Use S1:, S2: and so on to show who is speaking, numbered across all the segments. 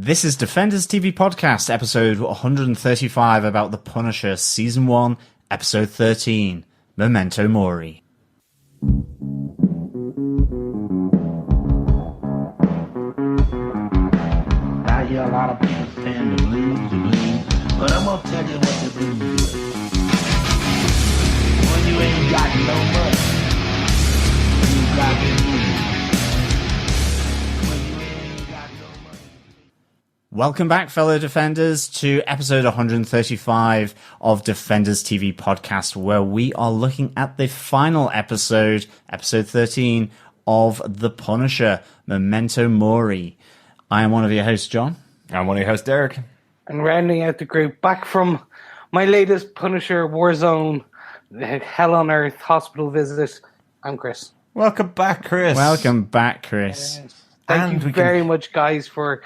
S1: This is Defenders TV Podcast, episode 135, about The Punisher, Season 1, Episode 13, Memento Mori.
S2: I hear a lot of people saying the blues, but I'm gonna tell you what the blues is. When you ain't got no money, you got the blues.
S1: Welcome back, fellow Defenders, to episode 135 of Defenders TV Podcast, where we are looking at the final episode, episode 13, of The Punisher, Memento Mori. I am one of your hosts, John.
S3: I'm one of your hosts, Derek.
S4: And rounding out the group, back from my latest Punisher Warzone Hell on Earth hospital visit, I'm Chris.
S3: Welcome back, Chris.
S1: Welcome back, Chris.
S4: Thank you very much, guys, for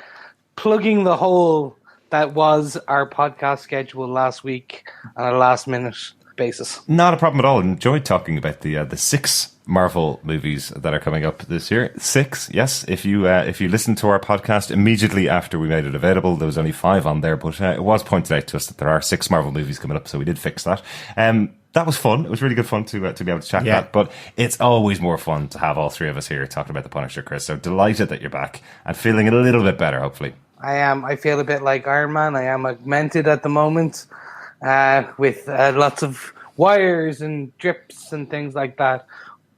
S4: plugging the hole that was our podcast schedule last week on a last-minute basis.
S3: Not a problem at all. Enjoyed talking about the 6 Marvel movies that are coming up this year. 6, yes. If you listened to our podcast immediately after we made it available, there was only 5 on there, but it was pointed out to us that there are 6 Marvel movies coming up, so we did fix that. That was fun. It was really good fun to be able to chat that. But it's always more fun to have all 3 of us here talking about The Punisher, Chris. So delighted that you're back and feeling a little bit better, hopefully.
S4: I am. I feel a bit like Iron Man. I am augmented at the moment with lots of wires and drips and things like that.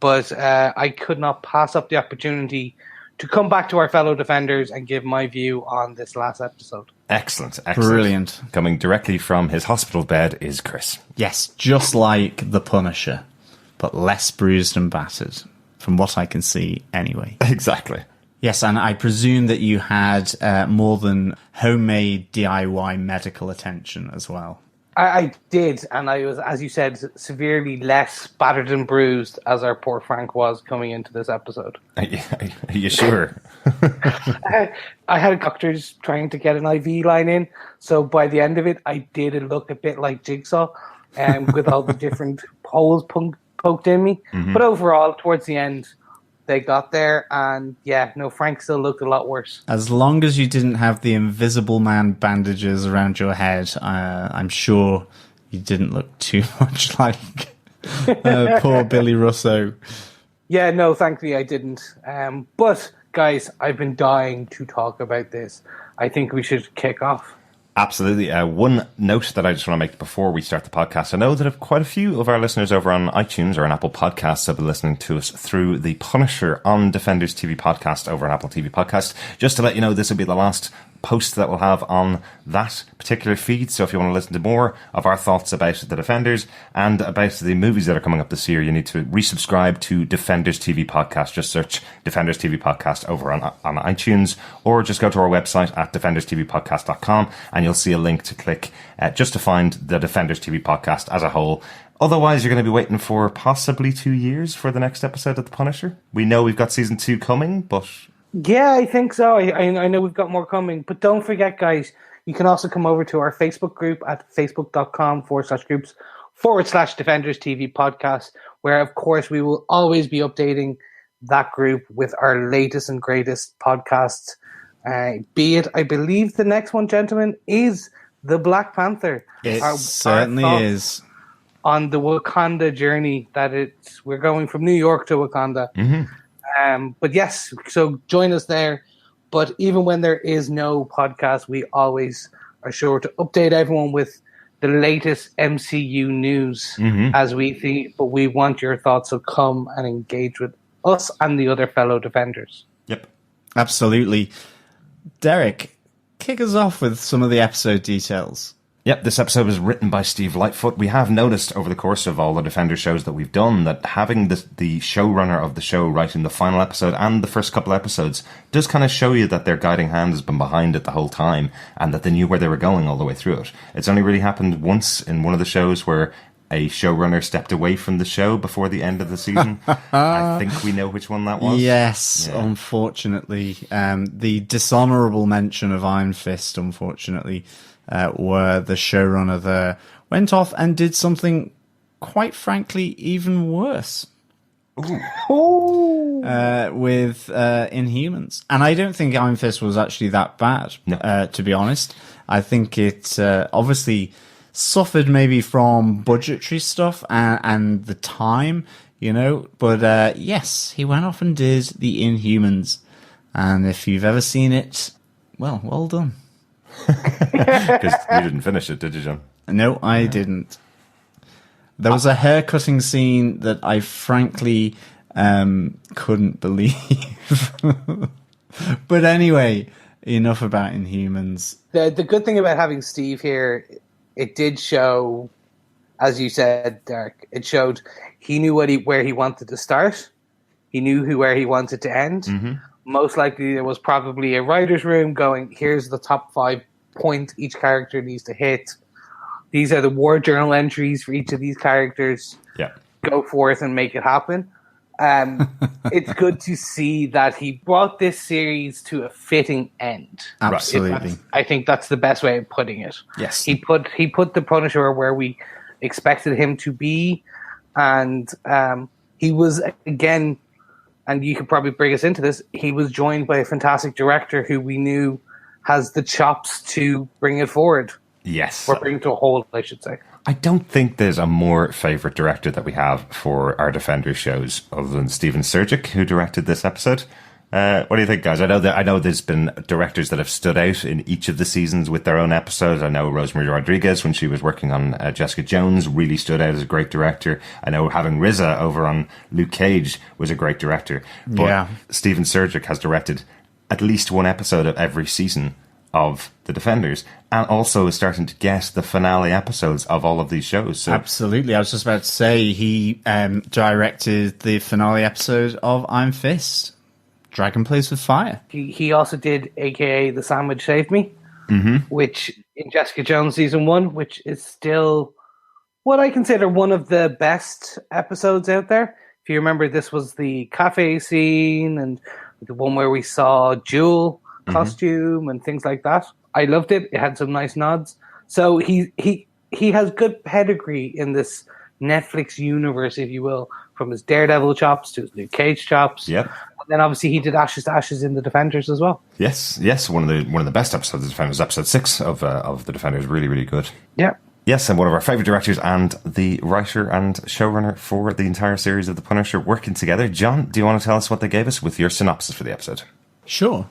S4: But I could not pass up the opportunity to come back to our fellow Defenders and give my view on this last episode.
S3: Excellent.
S1: Brilliant.
S3: Coming directly from his hospital bed is Chris.
S1: Yes, just like The Punisher, but less bruised and battered, from what I can see anyway.
S3: Exactly.
S1: Yes, and I presume that you had more than homemade DIY medical attention as well.
S4: I did, and I was, as you said, severely less battered and bruised as our poor Frank was coming into this episode.
S3: Are you sure?
S4: I had doctors trying to get an IV line in, so by the end of it, I did look a bit like Jigsaw, with all the different holes poked in me. Mm-hmm. But overall, towards the end, they got there, and Frank still looked a lot worse. As
S1: long as you didn't have the Invisible Man bandages around your head, I'm sure you didn't look too much like poor Billy Russo.
S4: Yeah, no, thankfully I didn't. But, guys, I've been dying to talk about this. I think we should kick off.
S3: Absolutely. One note that I just want to make before we start the podcast. I know that quite a few of our listeners over on iTunes or on Apple Podcasts have been listening to us through the Punisher on Defenders TV Podcast over on Apple TV Podcast. Just to let you know, this will be the last post that we'll have on that particular feed. So if you want to listen to more of our thoughts about the Defenders and about the movies that are coming up this year, you need to resubscribe to Defenders TV Podcast. Just search Defenders TV Podcast over on iTunes, or just go to our website at defenderstvpodcast.com and you'll see a link to click just to find the Defenders TV Podcast as a whole. Otherwise, you're going to be waiting for possibly 2 years for the next episode of The Punisher. We know we've got season 2 coming, but
S4: yeah, I think so. I know we've got more coming. But don't forget, guys, you can also come over to our Facebook group at facebook.com/groups/Defenders TV Podcast, where, of course, we will always be updating that group with our latest and greatest podcasts. Be it, I believe the next one, gentlemen, is The Black Panther.
S1: It certainly is.
S4: On the Wakanda journey we're going from New York to Wakanda. Mm-hmm. But yes, so join us there. But even when there is no podcast, we always are sure to update everyone with the latest MCU news as we think. But we want your thoughts, so come and engage with us and the other fellow Defenders.
S3: Yep.
S1: Absolutely. Derek, kick us off with some of the episode details.
S3: Yep, this episode was written by Steve Lightfoot. We have noticed over the course of all the Defender shows that we've done that having the showrunner of the show writing the final episode and the first couple episodes does kind of show you that their guiding hand has been behind it the whole time and that they knew where they were going all the way through it. It's only really happened once in one of the shows where a showrunner stepped away from the show before the end of the season. I think we know which one that was.
S1: Yes, yeah. Unfortunately. The dishonourable mention of Iron Fist, unfortunately, where the showrunner there went off and did something, quite frankly, even worse.
S4: Ooh.
S1: with Inhumans. And I don't think Iron Fist was actually that bad, to be honest. I think it obviously suffered maybe from budgetary stuff and the time, but yes, he went off and did the Inhumans. And if you've ever seen it, well done.
S3: Because you didn't finish it, did you, John?
S1: No, I didn't. There was a hair-cutting scene that I frankly couldn't believe. But anyway, enough about Inhumans.
S4: The good thing about having Steve here, it did show, as you said, Derek, it showed he knew where he wanted to start. He knew where he wanted to end. Mm-hmm. Most likely there was probably a writer's room going, here's the top 5 points each character needs to hit. These are the war journal entries for each of these characters.
S3: Yeah.
S4: Go forth and make it happen. It's good to see that he brought this series to a fitting end.
S1: Absolutely.
S4: I think that's the best way of putting it.
S1: Yes.
S4: He put the Punisher where we expected him to be, and he was, again, and you could probably bring us into this, he was joined by a fantastic director who we knew has the chops to bring it forward.
S3: Yes.
S4: Or bring it to a whole, I should say.
S3: I don't think there's a more favourite director that we have for our Defenders shows other than Steven Surgic, who directed this episode. What do you think, guys? I know there's been directors that have stood out in each of the seasons with their own episodes. I know Rosemary Rodriguez, when she was working on Jessica Jones, really stood out as a great director. I know having RZA over on Luke Cage was a great director. But Steven Surgic has directed at least one episode of every season of the Defenders, and also is starting to get the finale episodes of all of these shows. So.
S1: Absolutely. I was just about to say he directed the finale episode of Iron Fist, Dragon Plays with Fire.
S4: He also did AKA The Sandwich Saved Me, which in Jessica Jones season 1, which is still what I consider one of the best episodes out there. If you remember, this was the cafe scene and the one where we saw Jewel costume and things like that. I loved it. It had some nice nods. So he has good pedigree in this Netflix universe, if you will, from his Daredevil chops to his Luke Cage chops.
S3: Yep.
S4: And then obviously he did Ashes to Ashes in the Defenders as well.
S3: Yes. One of the best episodes of the Defenders, episode 6 of the Defenders, really, really good.
S4: Yeah.
S3: Yes, and one of our favourite directors and the writer and showrunner for the entire series of The Punisher working together. John, do you want to tell us what they gave us with your synopsis for the episode?
S1: Sure.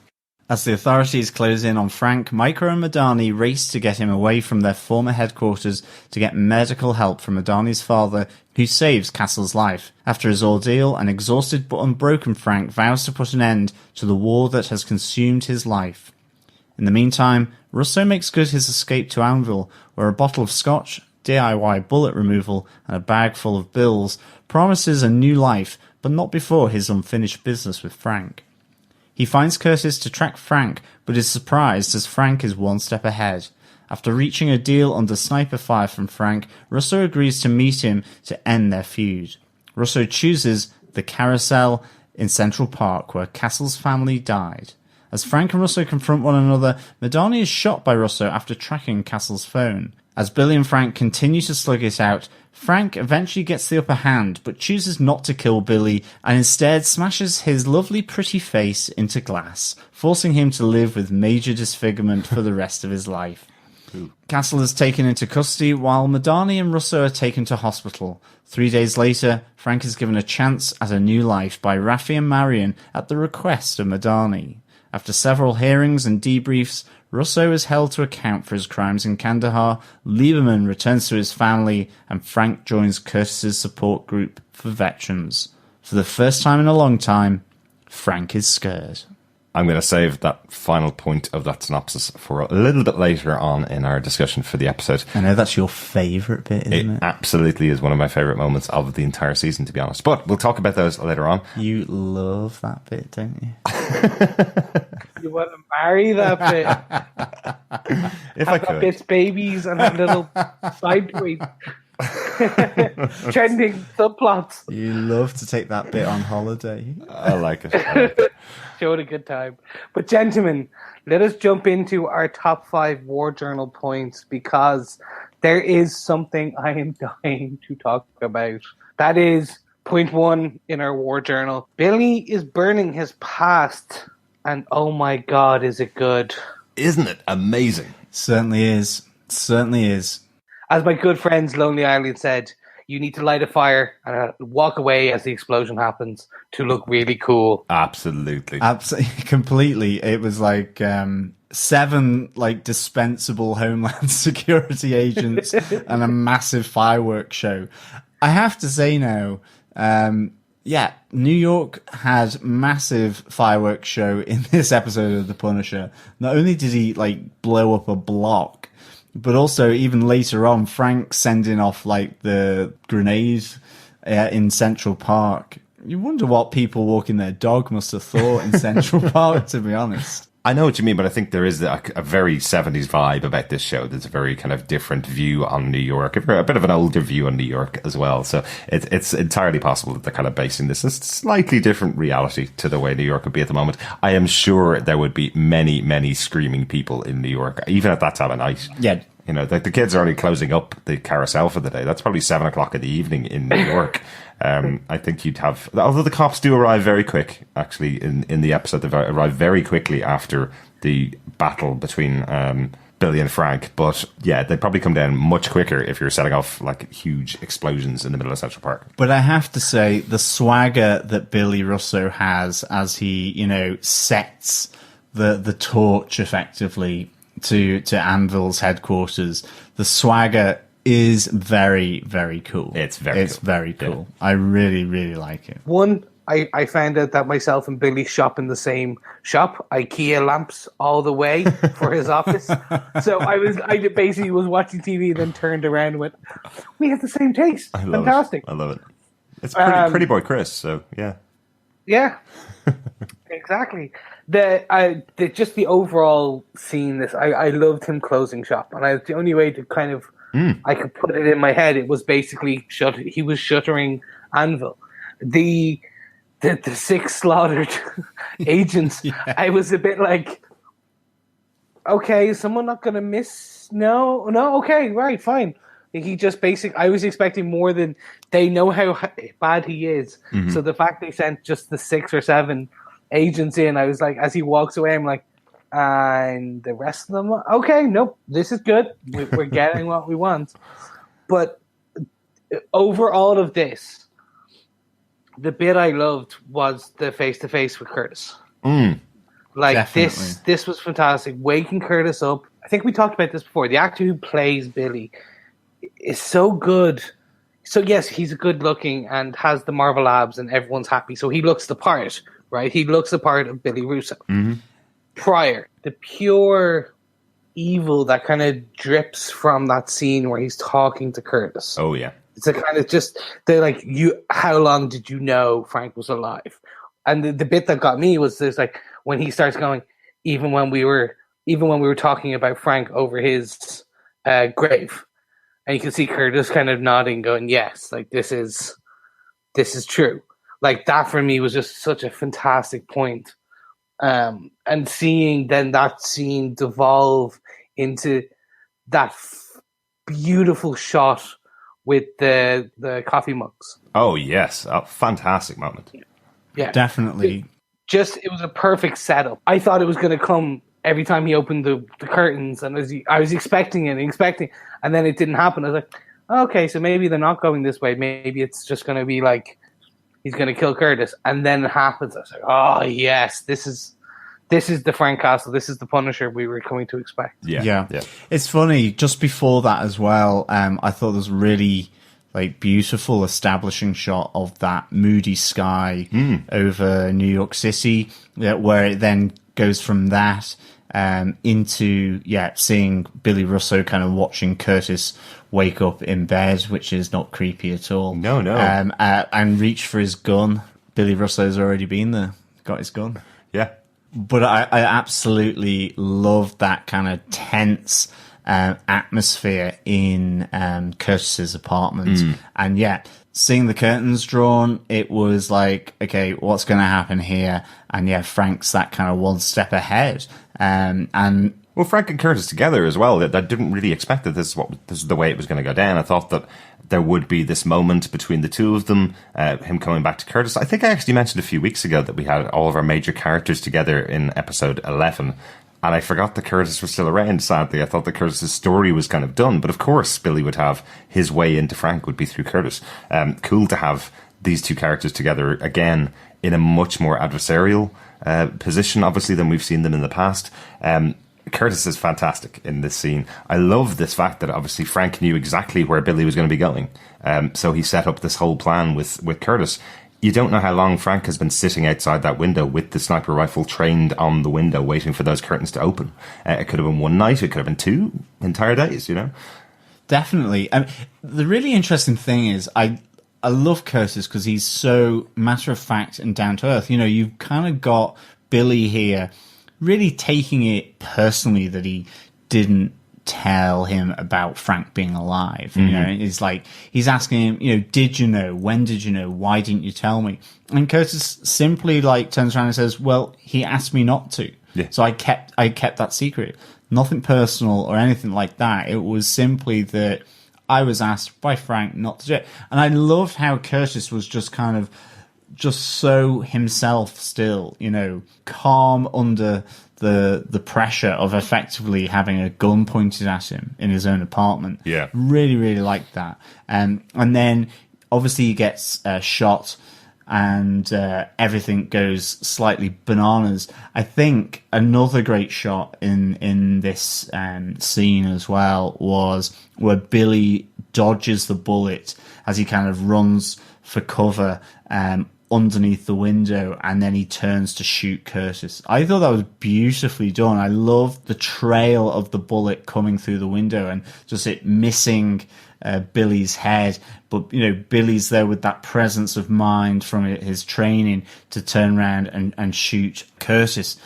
S1: As the authorities close in on Frank, Micro and Madani race to get him away from their former headquarters to get medical help from Madani's father, who saves Castle's life. After his ordeal, an exhausted but unbroken Frank vows to put an end to the war that has consumed his life. In the meantime, Russo makes good his escape to Anvil, where a bottle of scotch, DIY bullet removal, and a bag full of bills promises a new life, but not before his unfinished business with Frank. He finds Curtis to track Frank, but is surprised as Frank is one step ahead. After reaching a deal under sniper fire from Frank, Russo agrees to meet him to end their feud. Russo chooses the Carousel in Central Park, where Castle's family died. As Frank and Russo confront one another, Madani is shot by Russo after tracking Castle's phone. As Billy and Frank continue to slug it out, Frank eventually gets the upper hand, but chooses not to kill Billy and instead smashes his lovely pretty face into glass, forcing him to live with major disfigurement for the rest of his life. Ooh. Castle is taken into custody while Madani and Russo are taken to hospital. 3 days later, Frank is given a chance at a new life by Raffi and Marion at the request of Madani. After several hearings and debriefs, Russo is held to account for his crimes in Kandahar, Lieberman returns to his family, and Frank joins Curtis's support group for veterans. For the first time in a long time, Frank is scared.
S3: I'm going to save that final point of that synopsis for a little bit later on in our discussion for the episode.
S1: I know that's your favourite bit, isn't it?
S3: It absolutely is one of my favourite moments of the entire season, to be honest. But we'll talk about those later on.
S1: You love that bit, don't you?
S4: You want to marry that bit.
S3: If
S4: have
S3: I could.
S4: Bit's babies and have little side tweets. Trending subplots.
S1: You love to take that bit on holiday.
S3: I like it.
S4: Show it a good time. But gentlemen, let us jump into our top 5 war journal points, because there is something I am dying to talk about. That is Point one in our war journal. Billy is burning his past, and oh my god, is it good.
S3: Isn't it amazing?
S1: Certainly is. Certainly is.
S4: As my good friends Lonely Island said, you need to light a fire and walk away as the explosion happens to look really cool.
S3: Absolutely.
S1: Absolutely, completely. It was like 7 like dispensable Homeland Security agents and a massive fireworks show. I have to say now, New York had massive fireworks show in this episode of The Punisher. Not only did he like blow up a block, but also even later on, Frank sending off like the grenade in Central Park. You wonder what people walking their dog must have thought in Central Park, to be honest.
S3: I know what you mean, but I think there is a very 70s vibe about this show. There's a very kind of different view on New York, a bit of an older view on New York as well. So it's entirely possible that they're kind of basing this a slightly different reality to the way New York would be at the moment. I am sure there would be many, many screaming people in New York, even at that time of night.
S1: Yeah.
S3: You know, the kids are only closing up the carousel for the day. That's probably 7 o'clock in the evening in New York. I think you'd have, although the cops do arrive very quick, actually, in the episode, they arrive very quickly after the battle between Billy and Frank. But yeah, they'd probably come down much quicker if you're setting off like huge explosions in the middle of Central Park.
S1: But I have to say, the swagger that Billy Russo has as he, you know, sets the torch effectively to Anvil's headquarters, the swagger is very, very cool.
S3: It's very
S1: cool. Yeah. I really, really like it.
S4: One, I found out that myself and Billy shop in the same shop, IKEA lamps all the way for his office. So I basically was watching TV and then turned around and went, we have the same taste. Fantastic.
S3: I love it. It's pretty boy Chris, so yeah.
S4: Yeah, exactly. Just the overall scene, I loved him closing shop. And the only way to kind of, I could put it in my head, it was basically he was shuttering Anvil. The 6 slaughtered agents, yeah. I was a bit like, okay, is someone not going to miss? No, okay, right, fine. He just I was expecting more than they know how bad he is. Mm-hmm. So the fact they sent just the 6 or 7 agents in, I was like, as he walks away, I'm like, and the rest of them, okay, nope, this is good. We're getting what we want. But over all of this, the bit I loved was the face-to-face with Curtis. Like, definitely. This was fantastic. Waking Curtis up. I think we talked about this before. The actor who plays Billy is so good. So, yes, he's good looking and has the Marvel abs and everyone's happy. So he looks the part, right? He looks the part of Billy Russo. Mm-hmm. Prior, the pure evil that kind of drips from that scene where he's talking to Curtis.
S3: Oh, yeah.
S4: It's a kind of just, they're like, how long did you know Frank was alive? And the bit that got me was there's like, when he starts going, even when we were talking about Frank over his grave, and you can see Curtis kind of nodding, going, yes, like this is true. Like that for me was just such a fantastic point. And seeing then that scene devolve into that beautiful shot with the coffee mugs.
S3: Oh yes, a fantastic moment.
S4: Yeah,
S1: definitely.
S4: It was a perfect setup. I thought it was going to come every time he opened the curtains, and I was expecting, and then it didn't happen. I was like, okay, so maybe they're not going this way. Maybe it's just going to be like he's going to kill Curtis, and then it happens. I was like, oh yes, this is the Frank Castle. This is the Punisher we were coming to expect.
S1: Yeah. It's funny. Just before that as well, I thought there was really like beautiful establishing shot of that moody sky over New York City, where it then goes from that into seeing Billy Russo kind of watching Curtis wake up in bed, which is not creepy at all.
S3: No.
S1: And reach for his gun. Billy Russo's already been there, got his gun.
S3: Yeah.
S1: But I absolutely loved that kind of tense atmosphere in Curtis's apartment. And seeing the curtains drawn, it was like, okay, what's going to happen here? And Frank's that kind of one step ahead. Well,
S3: Frank and Curtis together as well. I didn't really expect that this is the way it was going to go down. I thought that there would be this moment between the two of them, him coming back to Curtis. I think I actually mentioned a few weeks ago that we had all of our major characters together in episode 11. And I forgot that Curtis was still around, sadly. I thought that Curtis's story was kind of done. But of course, Billy would have his way into Frank would be through Curtis. Cool to have these two characters together again in a much more adversarial position, obviously, than we've seen them in the past. Curtis is fantastic in this scene. I love this fact that obviously Frank knew exactly where Billy was going to be going. So he set up this whole plan with Curtis. You don't know how long Frank has been sitting outside that window with the sniper rifle trained on the window, waiting for those curtains to open. It could have been one night. It could have been 2 entire days, you know?
S1: Definitely. The really interesting thing is I love Curtis because he's so matter of fact and down to earth. You know, you've kind of got Billy here really taking it personally that he didn't tell him about Frank being alive. You know, it's like he's asking him, you know, did you know? When did you know? Why didn't you tell me? And Curtis simply like turns around and says, well, he asked me not to. Yeah. So I kept that secret. Nothing personal or anything like that. It was simply that I was asked by Frank not to do it. And I loved how Curtis was just kind of just so himself still, you know, calm under the pressure of effectively having a gun pointed at him in his own apartment.
S3: Yeah.
S1: Really, really liked that. And then obviously he gets shot and everything goes slightly bananas. I think another great shot in this scene as well was where Billy dodges the bullet as he kind of runs for cover underneath the window, and then he turns to shoot Curtis. I thought that was beautifully done. I loved the trail of the bullet coming through the window and just it missing Billy's head. But, you know, Billy's there with that presence of mind from his training to turn around and shoot Curtis.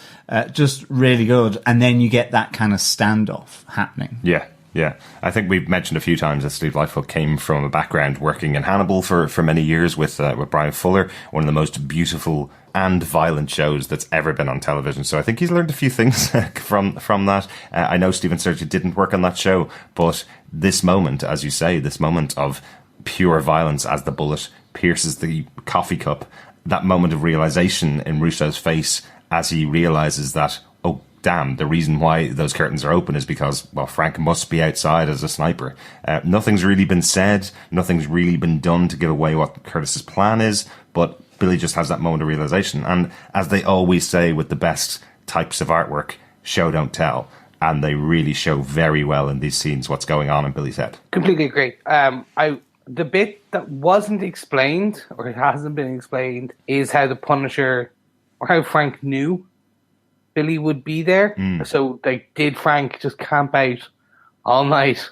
S1: Just really good. And then you get that kind of standoff happening.
S3: Yeah. Yeah, I think we've mentioned a few times that Steve Lightfoot came from a background working in Hannibal for many years with Brian Fuller, one of the most beautiful and violent shows that's ever been on television. So I think he's learned a few things from that. I know Stephen Sturges didn't work on that show, but this moment, as you say, this moment of pure violence as the bullet pierces the coffee cup, that moment of realization in Russo's face as he realizes that, oh, damn, the reason why those curtains are open is because, well, Frank must be outside as a sniper. Nothing's really been said. Nothing's really been done to give away what Curtis's plan is. But Billy just has that moment of realization. And as they always say with the best types of artwork, show, don't tell. And they really show very well in these scenes what's going on in Billy's head.
S4: Completely agree. The bit that wasn't explained, or it hasn't been explained, is how the Punisher, or how Frank knew Billy would be there. So did Frank just camp out all night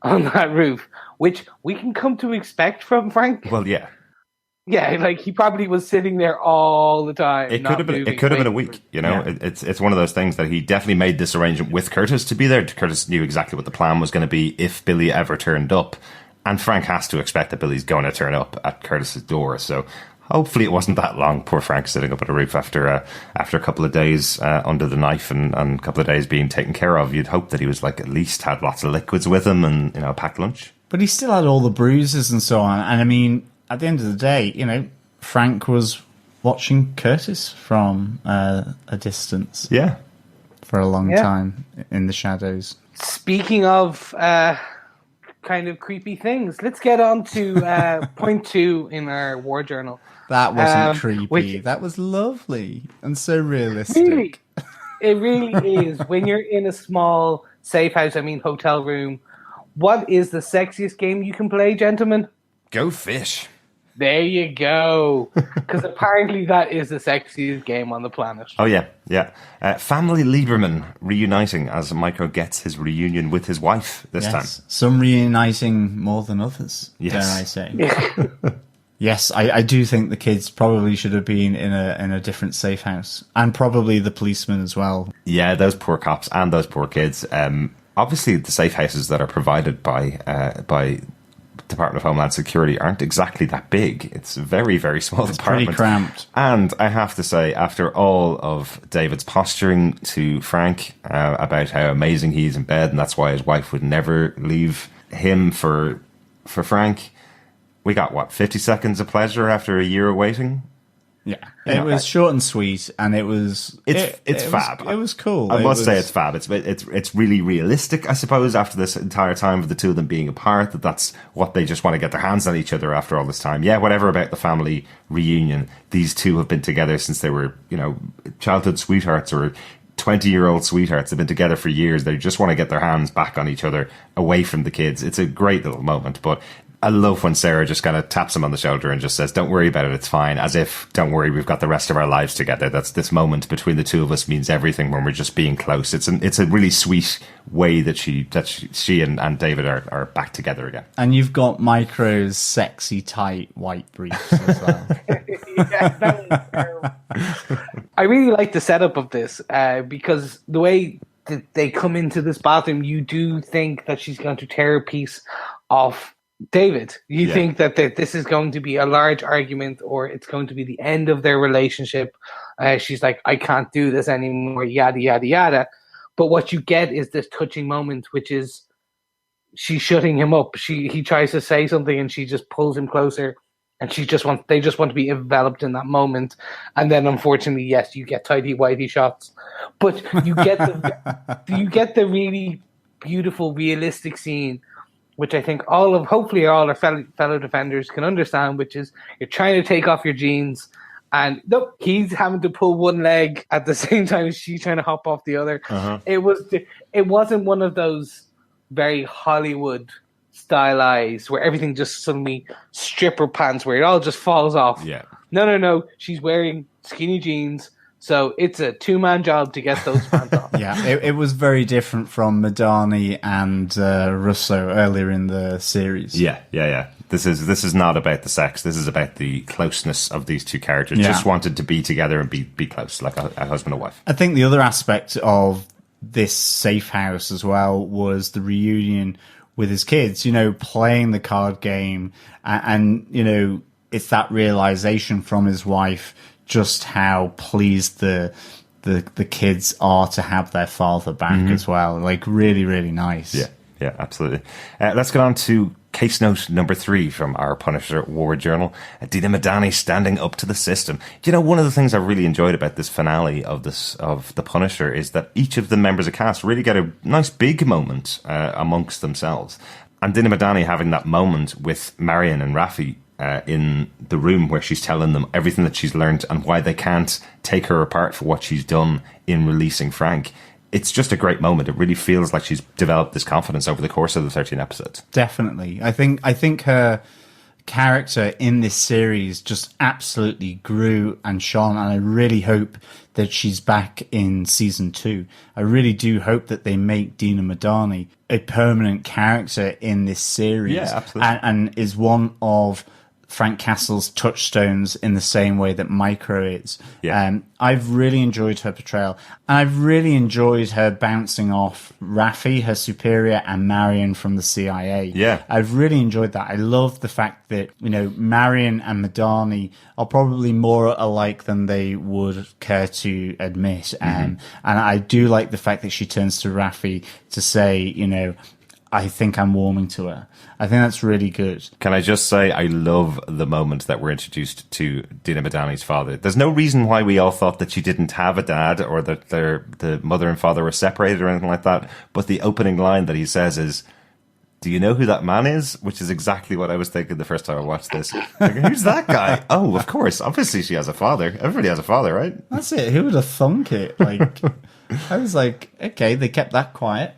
S4: on that roof, which we can come to expect from Frank?
S3: Well, yeah.
S4: Yeah, like he probably was sitting there all the time.
S3: It could have been a week, you know. Yeah. It's one of those things that he definitely made this arrangement with Curtis to be there. Curtis knew exactly what the plan was going to be if Billy ever turned up, and Frank has to expect that Billy's going to turn up at Curtis's door. So hopefully it wasn't that long. Poor Frank sitting up on a roof after a couple of days under the knife and a couple of days being taken care of. You'd hope that he was like at least had lots of liquids with him and, you know, a packed lunch.
S1: But he still had all the bruises and so on. And I mean, at the end of the day, you know, Frank was watching Curtis from a distance.
S3: Yeah.
S1: For a long time in the shadows.
S4: Speaking of kind of creepy things, let's get on to point 2 in our war journal.
S1: That wasn't creepy. That was lovely and so realistic.
S4: Really, it really is. When you're in a small safe house, I mean hotel room, what is the sexiest game you can play, gentlemen?
S3: Go fish.
S4: There you go. Because apparently that is the sexiest game on the planet.
S3: Oh, yeah, yeah. Family Lieberman reuniting as Micro gets his reunion with his wife this time.
S1: Some reuniting more than others, dare I say. Yes, I do think the kids probably should have been in a different safe house. And probably the policeman as well. Yeah,
S3: those poor cops and those poor kids. Obviously, the safe houses that are provided by Department of Homeland Security aren't exactly that big. It's a very, very small department.
S1: Pretty cramped.
S3: And I have to say, after all of David's posturing to Frank about how amazing he is in bed and that's why his wife would never leave him for for Frank, we got, 50 seconds of pleasure after a year of waiting?
S1: Yeah, it was short and sweet, and it's
S3: fab.
S1: It was cool.
S3: I must say it's fab. It's really realistic, I suppose, after this entire time of the two of them being apart, that's what they just want to get their hands on each other after all this time. Yeah, whatever about the family reunion, these two have been together since they were, childhood sweethearts or 20-year-old sweethearts. They've been together for years. They just want to get their hands back on each other, away from the kids. It's a great little moment, but I love when Sarah just kind of taps him on the shoulder and just says, don't worry about it, it's fine. As if, don't worry, we've got the rest of our lives together. That's this moment between the two of us means everything when we're just being close. It's a really sweet way that she and David are back together again.
S1: And you've got Micro's sexy, tight, white briefs as well.
S4: Yeah, that was terrible. I really like the setup of this because the way that they come into this bathroom, you do think that she's going to tear a piece off David. You think that this is going to be a large argument or it's going to be the end of their relationship. She's like, I can't do this anymore, yada, yada, yada. But what you get is this touching moment, which is she's shutting him up. He tries to say something and she just pulls him closer, and they just want to be enveloped in that moment. And then unfortunately, yes, you get tidy whitey shots. But you get the really beautiful, realistic scene, which I think hopefully all our fellow defenders can understand, which is you're trying to take off your jeans, and nope, he's having to pull one leg at the same time as she's trying to hop off the other. Uh-huh. It wasn't one of those very Hollywood stylized where everything just suddenly stripper pants where it all just falls off.
S3: Yeah.
S4: No. She's wearing skinny jeans. So it's a two-man job to get those pants off.
S1: Yeah, it was very different from Madani and Russo earlier in the series.
S3: Yeah. This is not about the sex. This is about the closeness of these two characters. Just wanted to be together and be close, like a husband and wife.
S1: I think the other aspect of this safe house as well was the reunion with his kids, playing the card game. And it's that realization from his wife just how pleased the kids are to have their father back as well. Like, really, really nice.
S3: Yeah, absolutely. Let's get on to case note number 3 from our Punisher War Journal. Dina Madani standing up to the system. One of the things I really enjoyed about this finale of The Punisher is that each of the members of cast really get a nice big moment amongst themselves. And Dina Madani having that moment with Marion and Raffi in the room where she's telling them everything that she's learned and why they can't take her apart for what she's done in releasing Frank. It's just a great moment. It really feels like she's developed this confidence over the course of the 13 episodes.
S1: Definitely. I think her character in this series just absolutely grew and shone, and I really hope that she's back in season 2. I really do hope that they make Dina Madani a permanent character in this series.
S3: Yeah, absolutely.
S1: And is one of Frank Castle's touchstones in the same way that Micro is.
S3: Yeah.
S1: I've really enjoyed her portrayal, and I've really enjoyed her bouncing off Raffi, her superior, and Marion from the CIA.
S3: Yeah.
S1: I've really enjoyed that. I love the fact that, Marion and Madani are probably more alike than they would care to admit. And I do like the fact that she turns to Raffi to say, I think I'm warming to her. I think that's really good.
S3: Can I just say, I love the moment that we're introduced to Dina Madani's father. There's no reason why we all thought that she didn't have a dad or that the mother and father were separated or anything like that. But the opening line that he says is, do you know who that man is? Which is exactly what I was thinking the first time I watched this. Like, who's that guy? Oh, of course. Obviously she has a father. Everybody has a father, right?
S1: That's it. Who would have thunk it? Like, I was like, okay, they kept that quiet.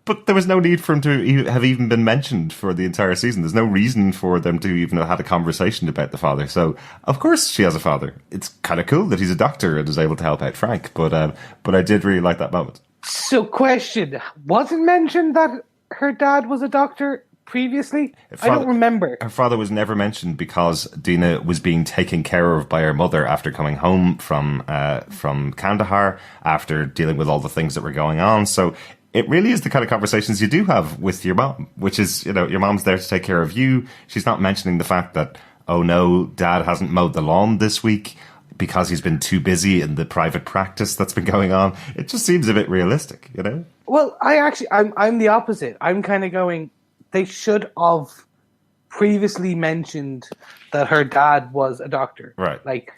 S3: But there was no need for him to have even been mentioned for the entire season. There's no reason for them to even have had a conversation about the father. So, of course, she has a father. It's kind of cool that he's a doctor and is able to help out Frank. But I did really like that moment.
S4: So, question. Was it mentioned that her dad was a doctor previously? I don't remember.
S3: Her father was never mentioned because Dina was being taken care of by her mother after coming home from Kandahar, after dealing with all the things that were going on. So it really is the kind of conversations you do have with your mom, which is, your mom's there to take care of you. She's not mentioning the fact that, oh no, dad hasn't mowed the lawn this week because he's been too busy in the private practice that's been going on. It just seems a bit realistic,
S4: Well, I'm the opposite. I'm kind of going, they should have previously mentioned that her dad was a doctor.
S3: Right.
S4: Like,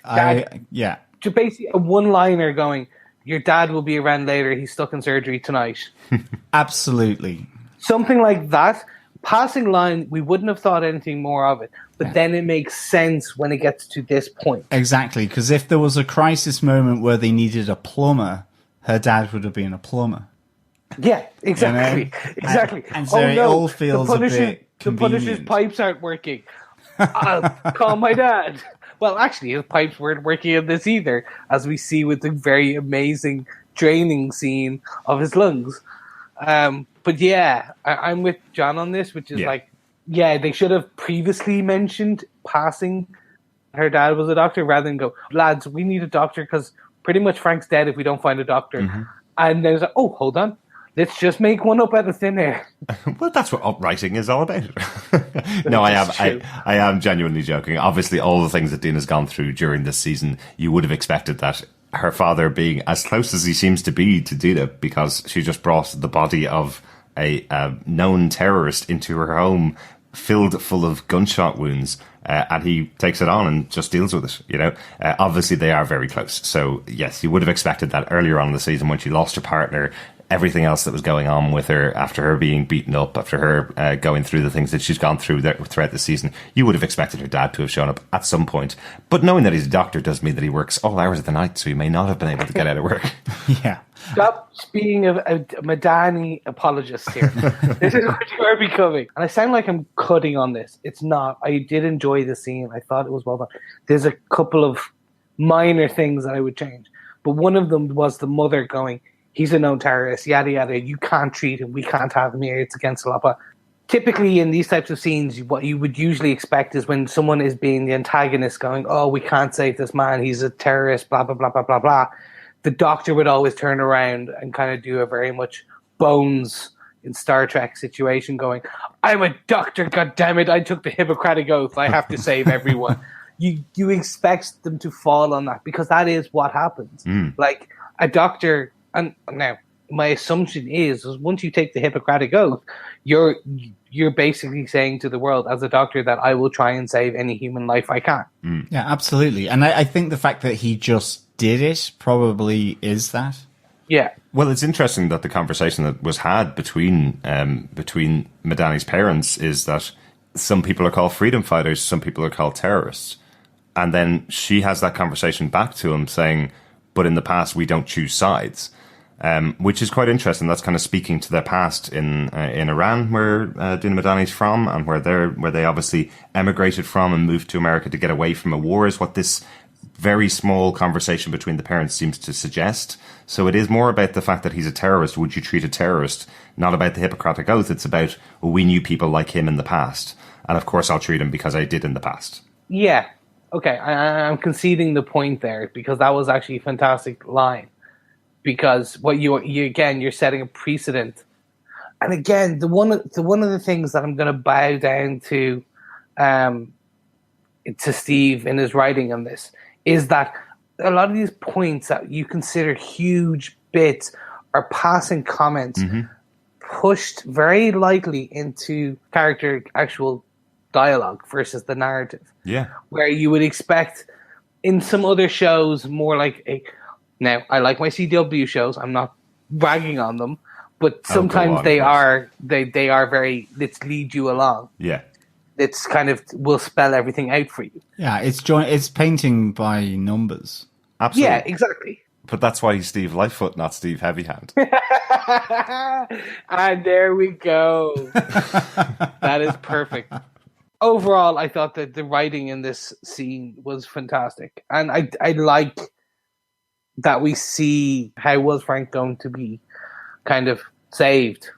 S1: Yeah.
S4: just basically a one-liner going, your dad will be around later, he's stuck in surgery tonight.
S1: Absolutely.
S4: Something like that. Passing line, we wouldn't have thought anything more of it. But then it makes sense when it gets to this point.
S1: Exactly, because if there was a crisis moment where they needed a plumber, her dad would have been a plumber.
S4: Yeah, exactly.
S1: You know?
S4: Exactly.
S1: And so it all feels a bit
S4: the Punisher's
S1: convenient.
S4: pipes aren't working. I'll call my dad. Well, actually, his pipes weren't working in this either, as we see with the very amazing draining scene of his lungs. But yeah, I'm with John on this, which is they should have previously mentioned passing her dad was a doctor rather than go, lads, we need a doctor because pretty much Frank's dead if we don't find a doctor.
S3: Mm-hmm.
S4: And there's like, oh, hold on. Let's just make one up out of thin air.
S3: Well, that's what writing is all about. No, I am genuinely joking. Obviously, all the things that Dean has gone through during this season, you would have expected that her father being as close as he seems to be to Dina, because she just brought the body of a known terrorist into her home, filled full of gunshot wounds, and he takes it on and just deals with it. You know, obviously they are very close. So yes, you would have expected that earlier on in the season when she lost her partner. Everything else that was going on with her after her being beaten up, after her going through the things that she's gone through throughout the season, you would have expected her dad to have shown up at some point. But knowing that he's a doctor does mean that he works all hours of the night, so he may not have been able to get out of work.
S1: Yeah.
S4: Stop being a Madani apologist here. This is what you are becoming. And I sound like I'm cutting on this. It's not. I did enjoy the scene. I thought it was well done. There's a couple of minor things that I would change. But one of them was the mother going, he's a known terrorist, yada, yada. You can't treat him. We can't have him here. It's against the law. Typically, in these types of scenes, what you would usually expect is when someone is being the antagonist going, oh, we can't save this man. He's a terrorist, blah, blah, blah, blah, blah, blah. The doctor would always turn around and kind of do a very much Bones in Star Trek situation going, I'm a doctor, goddammit. I took the Hippocratic Oath. I have to save everyone. You expect them to fall on that because that is what happens. Like a doctor... And now, my assumption is once you take the Hippocratic Oath, you're basically saying to the world as a doctor that I will try and save any human life I can.
S1: Yeah, absolutely. And I think the fact that he just did it probably is that.
S4: Yeah.
S3: Well, it's interesting that the conversation that was had between Madani's parents is that some people are called freedom fighters, some people are called terrorists. And then she has that conversation back to him saying, but in the past, we don't choose sides. Which is quite interesting. That's kind of speaking to their past in Iran, where Dina Madani's from, and where they obviously emigrated from and moved to America to get away from a war, is what this very small conversation between the parents seems to suggest. So it is more about the fact that he's a terrorist. Would you treat a terrorist? Not about the Hippocratic Oath. It's about, well, we knew people like him in the past, and of course I'll treat him because I did in the past.
S4: Yeah. Okay, I'm conceding the point there because that was actually a fantastic line. Because what you're setting a precedent, and again, the one of the things that I'm going to bow down to Steve in his writing on this is that a lot of these points that you consider huge bits are passing comments pushed very lightly into character actual dialogue versus the narrative.
S3: Yeah,
S4: where you would expect in some other shows more like a. Now, I like my CW shows. I'm not ragging on them, but sometimes they are very, let's lead you along.
S3: Yeah.
S4: It's kind of, we'll spell everything out for you.
S1: Yeah, it's painting by numbers.
S3: Absolutely.
S4: Yeah, exactly.
S3: But that's why he's Steve Lightfoot, not Steve Heavyhand.
S4: And there we go. That is perfect. Overall, I thought that the writing in this scene was fantastic. And I like that we see how was Frank going to be kind of saved.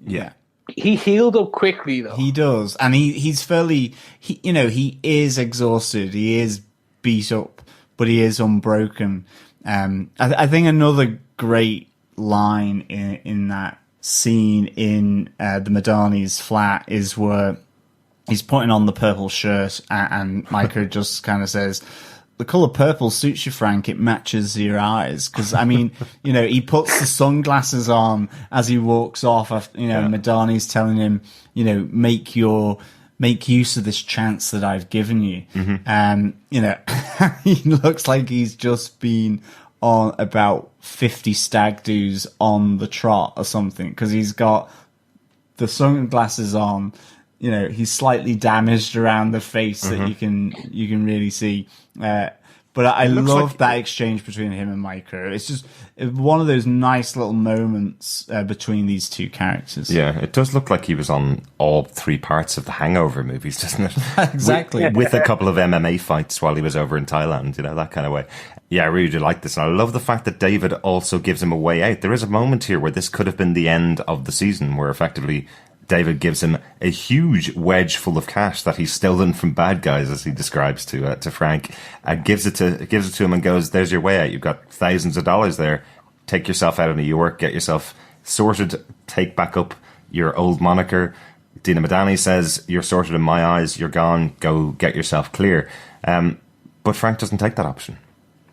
S1: Yeah.
S4: He healed up quickly, though.
S1: He does. And he's fairly, he is exhausted. He is beat up, but he is unbroken. I think another great line in that scene in the Madani's flat is where he's putting on the purple shirt and Micah just kind of says, the colour purple suits you, Frank. It matches your eyes. Because, I mean, he puts the sunglasses on as he walks off. After, Madani's telling him, make your make use of this chance that I've given you. You know, he looks like he's just been on about 50 stag doos on the trot or something, because he's got the sunglasses on. You know, he's slightly damaged around the face that you can really see. But I love that exchange between him and Micro. It's just one of those nice little moments between these two characters.
S3: Yeah, it does look like he was on all 3 parts of the Hangover movies, doesn't it?
S1: Exactly.
S3: With a couple of MMA fights while he was over in Thailand, you know, that kind of way. Yeah, I really do like this. And I love the fact that David also gives him a way out. There is a moment here where this could have been the end of the season, where effectively David gives him a huge wedge full of cash that he's stolen from bad guys, as he describes to Frank, and gives it to him and goes, "There's your way out. You've got thousands of dollars there. Take yourself out of New York, get yourself sorted, take back up your old moniker." Dina Madani says, "You're sorted in my eyes. You're gone. Go get yourself clear." But Frank doesn't take that option.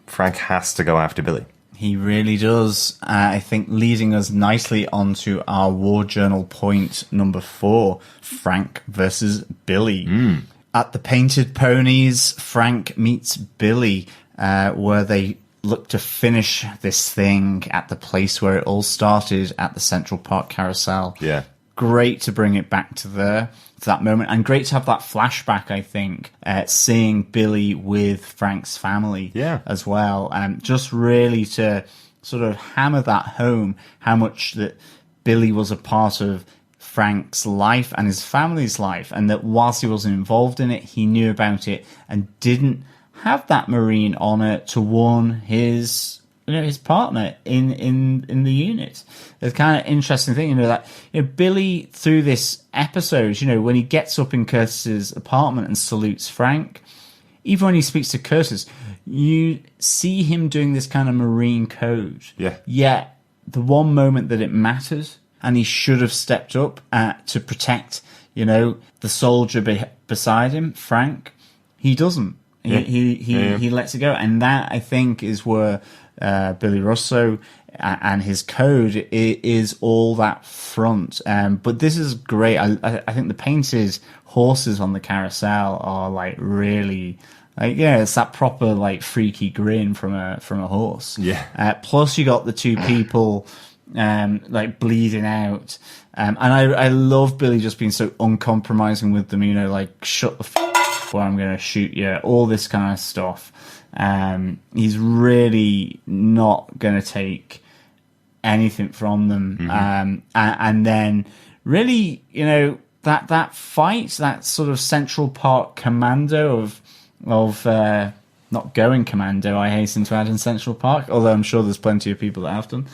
S3: Frank has to go after Billy.
S1: He really does. I think leading us nicely onto our War Journal point number 4, Frank versus Billy. At the Painted Ponies, Frank meets Billy, where they look to finish this thing at the place where it all started, at the Central Park Carousel.
S3: Yeah.
S1: Great to bring it back to that moment, and great to have that flashback, I think, seeing Billy with Frank's family as well. Just really to sort of hammer that home, how much that Billy was a part of Frank's life and his family's life, and that whilst he wasn't involved in it, he knew about it and didn't have that Marine honor to warn his partner in the unit. It's kind of interesting thing, that Billy, through this episode, when he gets up in Curtis's apartment and salutes Frank, even when he speaks to Curtis, you see him doing this kind of Marine code.
S3: Yeah.
S1: Yet the one moment that it matters, and he should have stepped up to protect, the soldier beside him, Frank, he doesn't. He lets it go, and that, I think, is where Billy Russo and his code is all that front. But this is great. I think the painted horses on the carousel are really, it's that proper freaky grin from a horse.
S3: Yeah.
S1: Plus you got the two people bleeding out, and I love Billy just being so uncompromising with them. Shut the f*** or I'm going to shoot you. All this kind of stuff. He's really not going to take anything from them. And then really, that fight, that sort of Central Park commando of not going commando, I hasten to add, in Central Park, although I'm sure there's plenty of people that have done.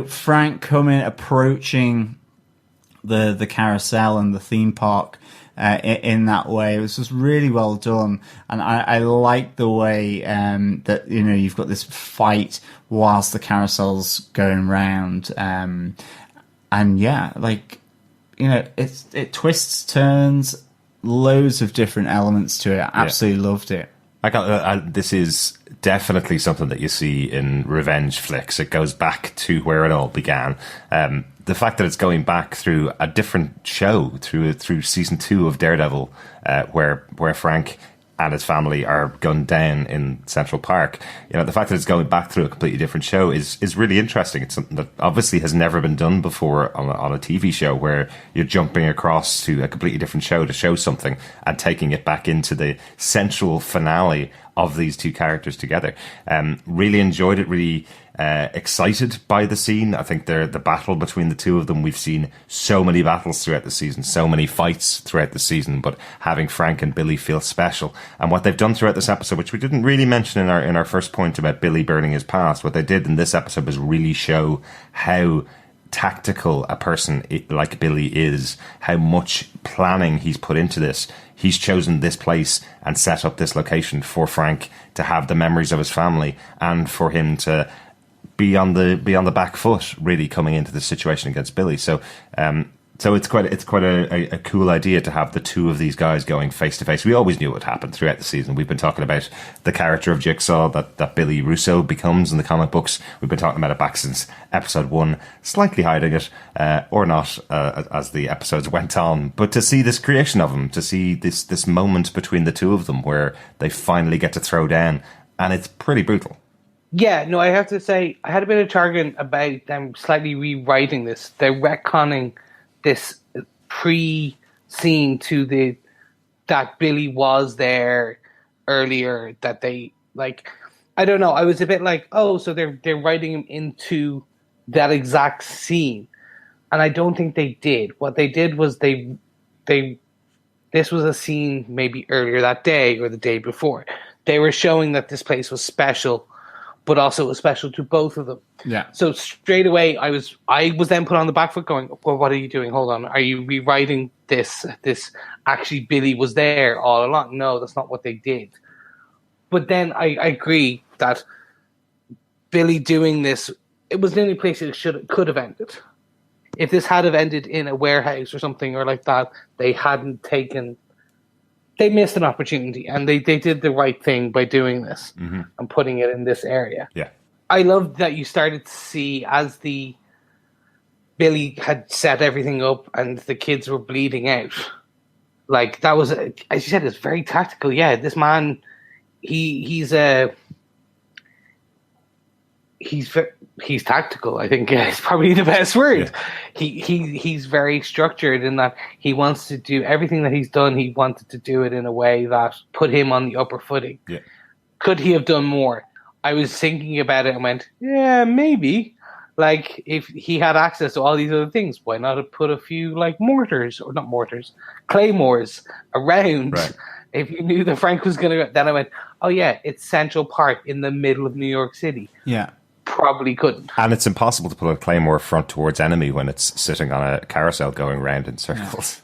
S1: Frank approaching the carousel and the theme park in that way. It was just really well done, and I like the way that you've got this fight whilst the carousel's going round, it twists, turns, loads of different elements to it. I absolutely loved it.
S3: This is definitely something that you see in revenge flicks. It goes back to where it all began. The fact that it's going back through a different show, through season 2 of Daredevil, where Frank and his family are gunned down in Central Park. The fact that it's going back through a completely different show is really interesting. It's something that obviously has never been done before on a TV show, where you're jumping across to a completely different show to show something and taking it back into the central finale of these two characters together. Really enjoyed it, really excited by the scene. I think the battle between the two of them, we've seen so many battles throughout the season, so many fights throughout the season, but having Frank and Billy feel special. And what they've done throughout this episode, which we didn't really mention in our first point about Billy burning his past, what they did in this episode was really show how tactical a person like Billy is, how much planning he's put into this. He's chosen this place and set up this location for Frank to have the memories of his family, and for him to be on the back foot, really, coming into the situation against Billy. So So it's quite a cool idea to have the two of these guys going face to face. We always knew it would happen throughout the season. We've been talking about the character of Jigsaw that Billy Russo becomes in the comic books. We've been talking about it back since episode 1, slightly hiding it, or not, as the episodes went on. But to see this creation of him, to see this moment between the two of them where they finally get to throw down, and it's pretty brutal.
S4: Yeah, no, I have to say, I had a bit of jargon about them slightly rewriting this. They're retconning this pre-scene to that Billy was there earlier, that they, like, I don't know, I was a bit like, oh, so they're writing him into that exact scene. And I don't think they did. What they did was this was a scene maybe earlier that day or the day before. They were showing that this place was special, but also it was special to both of them.
S1: Yeah.
S4: So straight away, I was then put on the back foot going, well, what are you doing? Hold on. Are you rewriting this? This actually Billy was there all along. No, that's not what they did. But then I agree that Billy doing this, it was the only place it could have ended. If this had have ended in a warehouse or something or like that, they missed an opportunity, and they did the right thing by doing this and putting it in this area.
S3: Yeah.
S4: I love that you started to see as Billy had set everything up and the kids were bleeding out. Like, that was, as you said, it's very tactical. Yeah, this man, he's tactical. I think is probably the best word. Yeah. He's very structured in that he wants to do everything that he's done. He wanted to do it in a way that put him on the upper footing.
S3: Yeah. Could
S4: he have done more? I was thinking about it and went, yeah, maybe. Like, if he had access to all these other things, why not have put a few, like, claymores around?
S3: Right.
S4: If you knew that Frank was going to... Then I went, oh, yeah, it's Central Park in the middle of New York City.
S1: Yeah.
S4: Probably couldn't.
S3: And it's impossible to put a claymore front towards enemy when it's sitting on a carousel going round in circles.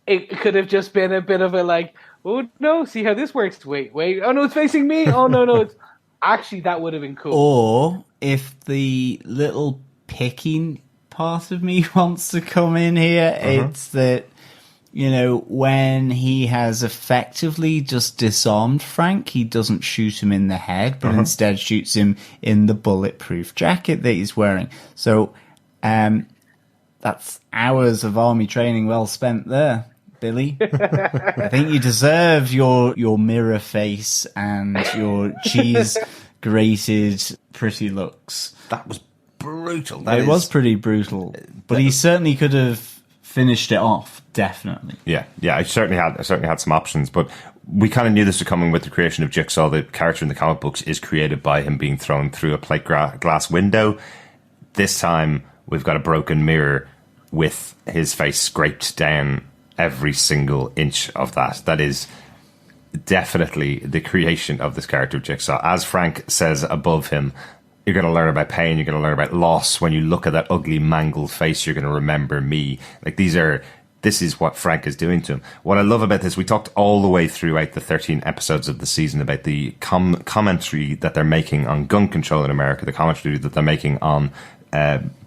S4: It could have just been a bit of a like, oh no, see how this works. Wait, oh no, it's facing me. Oh no, it's actually, that would have been cool.
S1: Or if the little picking part of me wants to come in here, it's that, you know, when he has effectively just disarmed Frank, he doesn't shoot him in the head, but instead shoots him in the bulletproof jacket that he's wearing. So that's hours of army training well spent there, Billy. I think you deserve your mirror face and your cheese grated pretty looks.
S3: That was brutal.
S1: It was pretty brutal, but he certainly could have finished it off. Definitely.
S3: Yeah. I certainly had some options, but we kind of knew this was coming with the creation of Jigsaw. The character in the comic books is created by him being thrown through a plate glass window. This time, we've got a broken mirror with his face scraped down every single inch of that. That is definitely the creation of this character of Jigsaw. As Frank says above him, you're going to learn about pain, you're going to learn about loss. When you look at that ugly, mangled face, you're going to remember me. Like, this is what Frank is doing to him. What I love about this, we talked all the way throughout the 13 episodes of the season about the commentary that they're making on gun control in America, the commentary that they're making on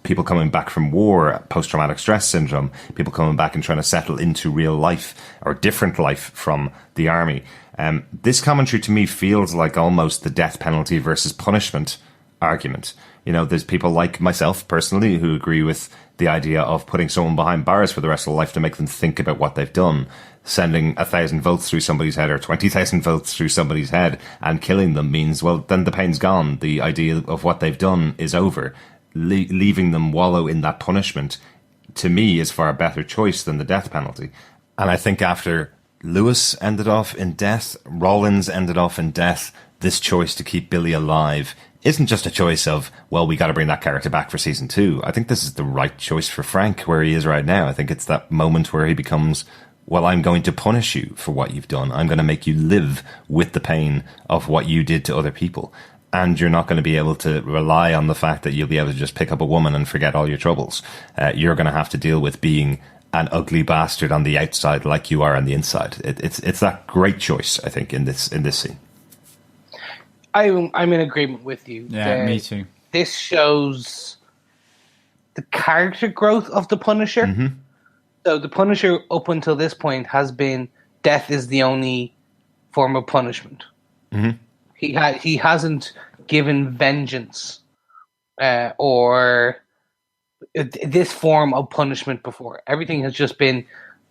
S3: people coming back from war, post-traumatic stress syndrome, people coming back and trying to settle into real life or different life from the army. This commentary to me feels like almost the death penalty versus punishment argument. You know, there's people like myself personally who agree with the idea of putting someone behind bars for the rest of their life to make them think about what they've done. Sending 1,000 volts through somebody's head or 20,000 volts through somebody's head and killing them means, well, then the pain's gone. The idea of what they've done is over. Leaving them wallow in that punishment, to me, is far better choice than the death penalty. And I think after Lewis ended off in death, Rollins ended off in death, this choice to keep Billy alive isn't just a choice of, well, we got to bring that character back for season 2. I think this is the right choice for Frank where he is right now. I think it's that moment where he becomes, well, I'm going to punish you for what you've done. I'm going to make you live with the pain of what you did to other people. And you're not going to be able to rely on the fact that you'll be able to just pick up a woman and forget all your troubles. You're going to have to deal with being an ugly bastard on the outside like you are on the inside. It's that great choice, I think, in this scene.
S4: I'm in agreement with you.
S1: Yeah, me too.
S4: This shows the character growth of the Punisher.
S3: Mm-hmm.
S4: So the Punisher up until this point has been death is the only form of punishment.
S3: Mm-hmm.
S4: He hasn't given vengeance or this form of punishment before. Everything has just been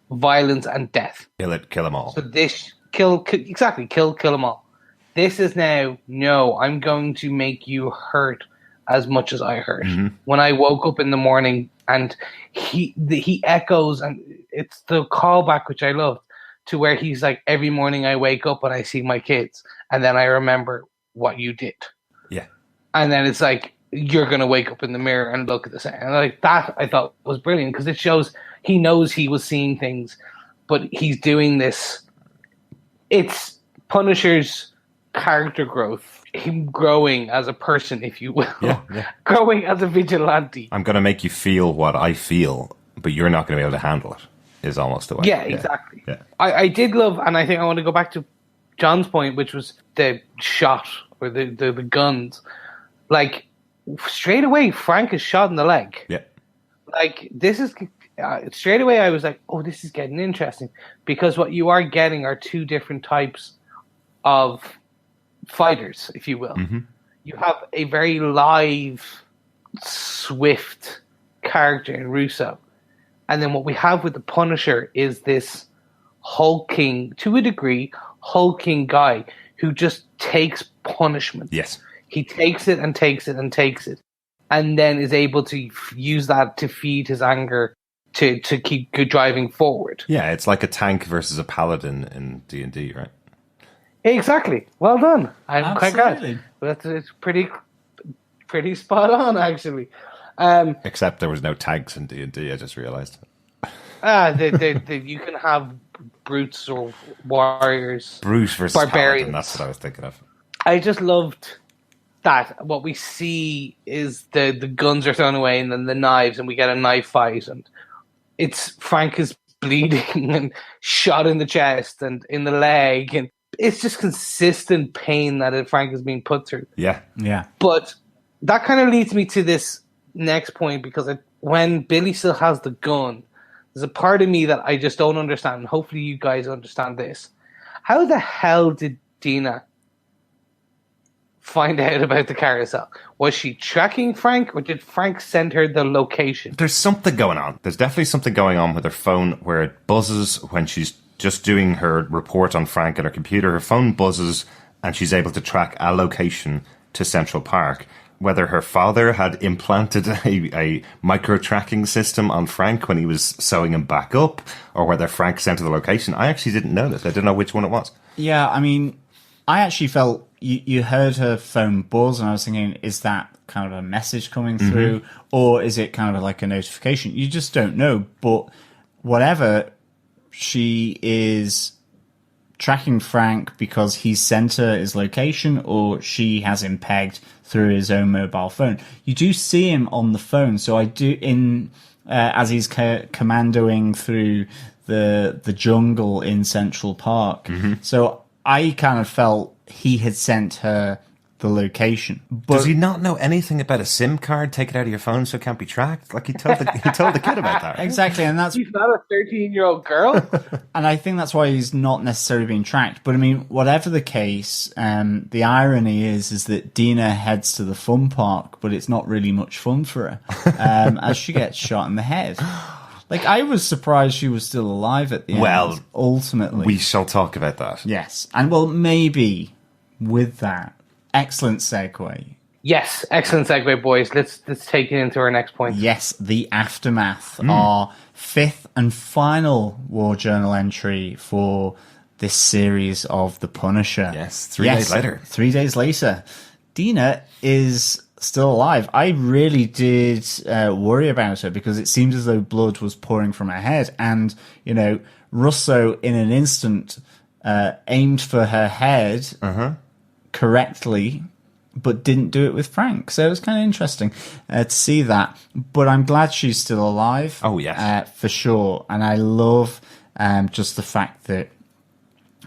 S4: violence and death.
S3: Kill them all.
S4: So this kill them all. This is now, no, I'm going to make you hurt as much as I hurt.
S3: Mm-hmm.
S4: When I woke up in the morning, and he echoes, and it's the callback which I loved, to where he's like, every morning I wake up and I see my kids, and then I remember what you did.
S3: Yeah.
S4: And then it's like, you're going to wake up in the mirror and look at the same. And like that, I thought was brilliant, because it shows he knows he was seeing things, but he's doing this. It's Punisher's character growth, him growing as a person, if you will.
S3: Yeah.
S4: Growing as a vigilante.
S3: I'm going to make you feel what I feel, but you're not going to be able to handle it, is almost the way.
S4: Yeah, exactly.
S3: Yeah.
S4: I did love, and I think I want to go back to John's point, which was the shot, or the guns. Like, straight away, Frank is shot in the leg.
S3: Yeah.
S4: Like, this is... straight away, I was like, oh, this is getting interesting. Because what you are getting are two different types of fighters, if you will.
S3: Mm-hmm.
S4: You have a very live, swift character in Russo. And then what we have with the Punisher is this hulking, to a degree, hulking guy who just takes punishment.
S3: Yes.
S4: He takes it and takes it and takes it. And then is able to use that to feed his anger to keep driving forward.
S3: Yeah, it's like a tank versus a paladin in D&D, right?
S4: Exactly. Well done. I'm
S1: Absolutely.
S4: quite glad. It's pretty spot on, actually.
S3: Except there was no tanks in D&D, I just realised.
S4: You can have brutes or warriors.
S3: Brute versus
S4: Barbarians.
S3: paladin, that's what I was thinking of.
S4: I just loved that. What we see is the guns are thrown away, and then the knives, and we get a knife fight, and it's Frank is bleeding and shot in the chest and in the leg, and it's just consistent pain that Frank is being put through.
S3: Yeah.
S4: But that kind of leads me to this next point, because when Billy still has the gun, there's a part of me that I just don't understand, and hopefully you guys understand this. How the hell did Dina find out about the carousel? Was she tracking Frank, or did Frank send her the location?
S3: There's something going on. There's definitely something going on with her phone where it buzzes when she's just doing her report on Frank on her computer. Her phone buzzes and she's able to track a location to Central Park. Whether her father had implanted a micro-tracking system on Frank when he was sewing him back up, or whether Frank sent her the location, I actually didn't know this. I didn't know which one it was.
S1: Yeah, I mean, I actually felt you heard her phone buzz, and I was thinking, is that kind of a message coming through, or is it kind of like a notification? You just don't know. But whatever, she is tracking Frank because he sent her his location, or she has him pegged through his own mobile phone. You do see him on the phone, so I do as he's commandoing through the jungle in Central Park. So I kind of felt he had sent her the location. But
S3: does he not know anything about a SIM card? Take it out of your phone so it can't be tracked? Like he told the kid about that. Right?
S1: Exactly, and that's
S4: She's not a 13-year-old girl.
S1: and I think that's why he's not necessarily being tracked. But I mean, whatever the case, the irony is that Dina heads to the fun park, but it's not really much fun for her as she gets shot in the head. Like, I was surprised she was still alive at the end.
S3: Well,
S1: ultimately,
S3: we shall talk about that.
S1: yes, and well, maybe with that, excellent segue.
S4: Yes, excellent segue, boys. Let's take it into our next point.
S1: Yes, the aftermath, our fifth and final war journal entry for this series of The Punisher.
S3: Yes, 3 days later.
S1: 3 days later. Dina is still alive. I really did worry about her, because it seemed as though blood was pouring from her head, and Russo in an instant aimed for her head correctly, but didn't do it with Frank. So it was kind of interesting to see that. But I'm glad she's still alive.
S3: Oh, yes.
S1: For sure. And I love just the fact that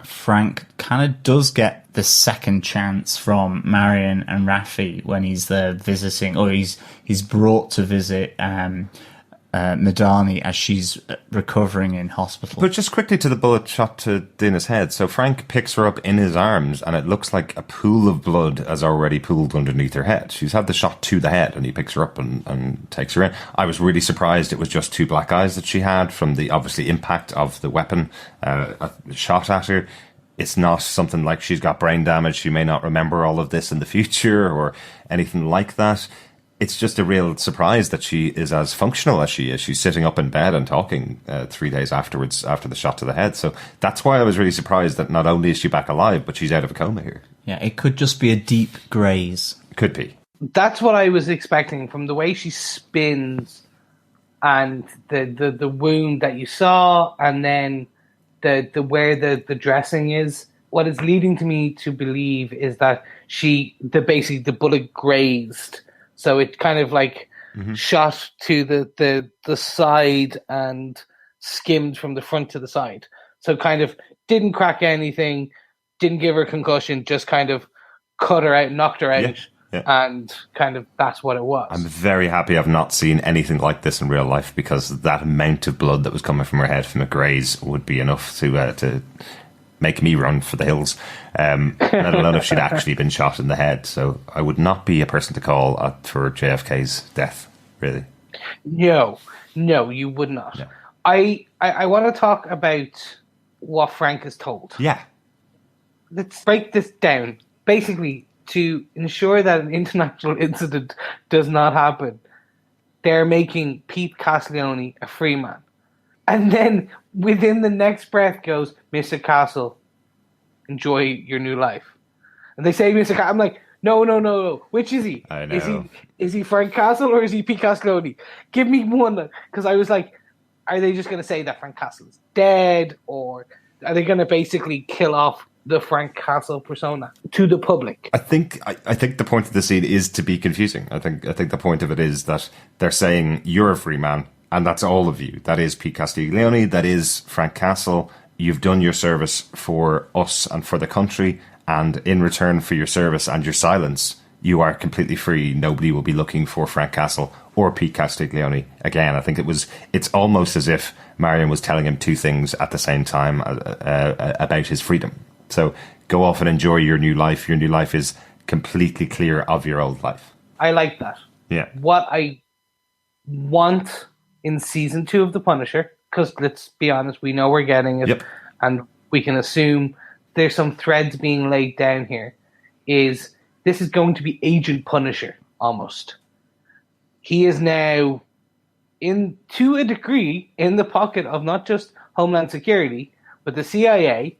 S1: Frank kind of does get the second chance from Marion and Raffi when he's there visiting, or he's brought to visit Madani as she's recovering in hospital.
S3: But just quickly to the bullet shot to Dina's head. So Frank picks her up in his arms, and it looks like a pool of blood has already pooled underneath her head. She's had the shot to the head, and he picks her up and takes her in. I was really surprised it was just 2 black eyes that she had from the, obviously, impact of the weapon shot at her. It's not something like she's got brain damage. She may not remember all of this in the future or anything like that. It's just a real surprise that she is as functional as she is. She's sitting up in bed and talking 3 days afterwards after the shot to the head. So that's why I was really surprised that not only is she back alive, but she's out of a coma here.
S1: Yeah, it could just be a deep graze.
S3: Could be.
S4: That's what I was expecting from the way she spins and the wound that you saw, and then the where the dressing is. What is leading to me to believe is that basically the bullet grazed. So it kind of like shot to the side and skimmed from the front to the side. So kind of didn't crack anything, didn't give her concussion, just kind of cut her out, knocked her out, and kind of that's what it was.
S3: I'm very happy I've not seen anything like this in real life, because that amount of blood that was coming from her head from a graze would be enough to make me run for the hills, let alone if she'd actually been shot in the head. So I would not be a person to call for JFK's death, really.
S4: No, you would not.
S3: No.
S4: I want to talk about what Frank is told.
S3: Yeah.
S4: Let's break this down. Basically, to ensure that an international incident does not happen, they're making Pete Castiglione a free man. And then within the next breath goes, Mr. Castle, enjoy your new life. And they say Mr. Castle. I'm like, no. Which is he?
S3: I know.
S4: Is he Frank Castle or is he Pete Castiglione? Give me one. Because I was like, are they just going to say that Frank Castle is dead? Or are they going to basically kill off the Frank Castle persona to the public?
S3: I think the point of the scene is to be confusing. I think the point of it is that they're saying you're a free man, and that's all of you. That is Pete Castiglione. That is Frank Castle. You've done your service for us and for the country, and in return for your service and your silence, you are completely free. Nobody will be looking for Frank Castle or Pete Castiglione again. I think it's almost as if Marion was telling him 2 things at the same time about his freedom. So go off and enjoy your new life. Your new life is completely clear of your old life.
S4: I like that.
S3: Yeah.
S4: What I want in season 2 of The Punisher, because let's be honest, we know we're getting it, and we can assume there's some threads being laid down here, is this is going to be Agent Punisher, almost. He is now, to a degree, in the pocket of not just Homeland Security, but the CIA,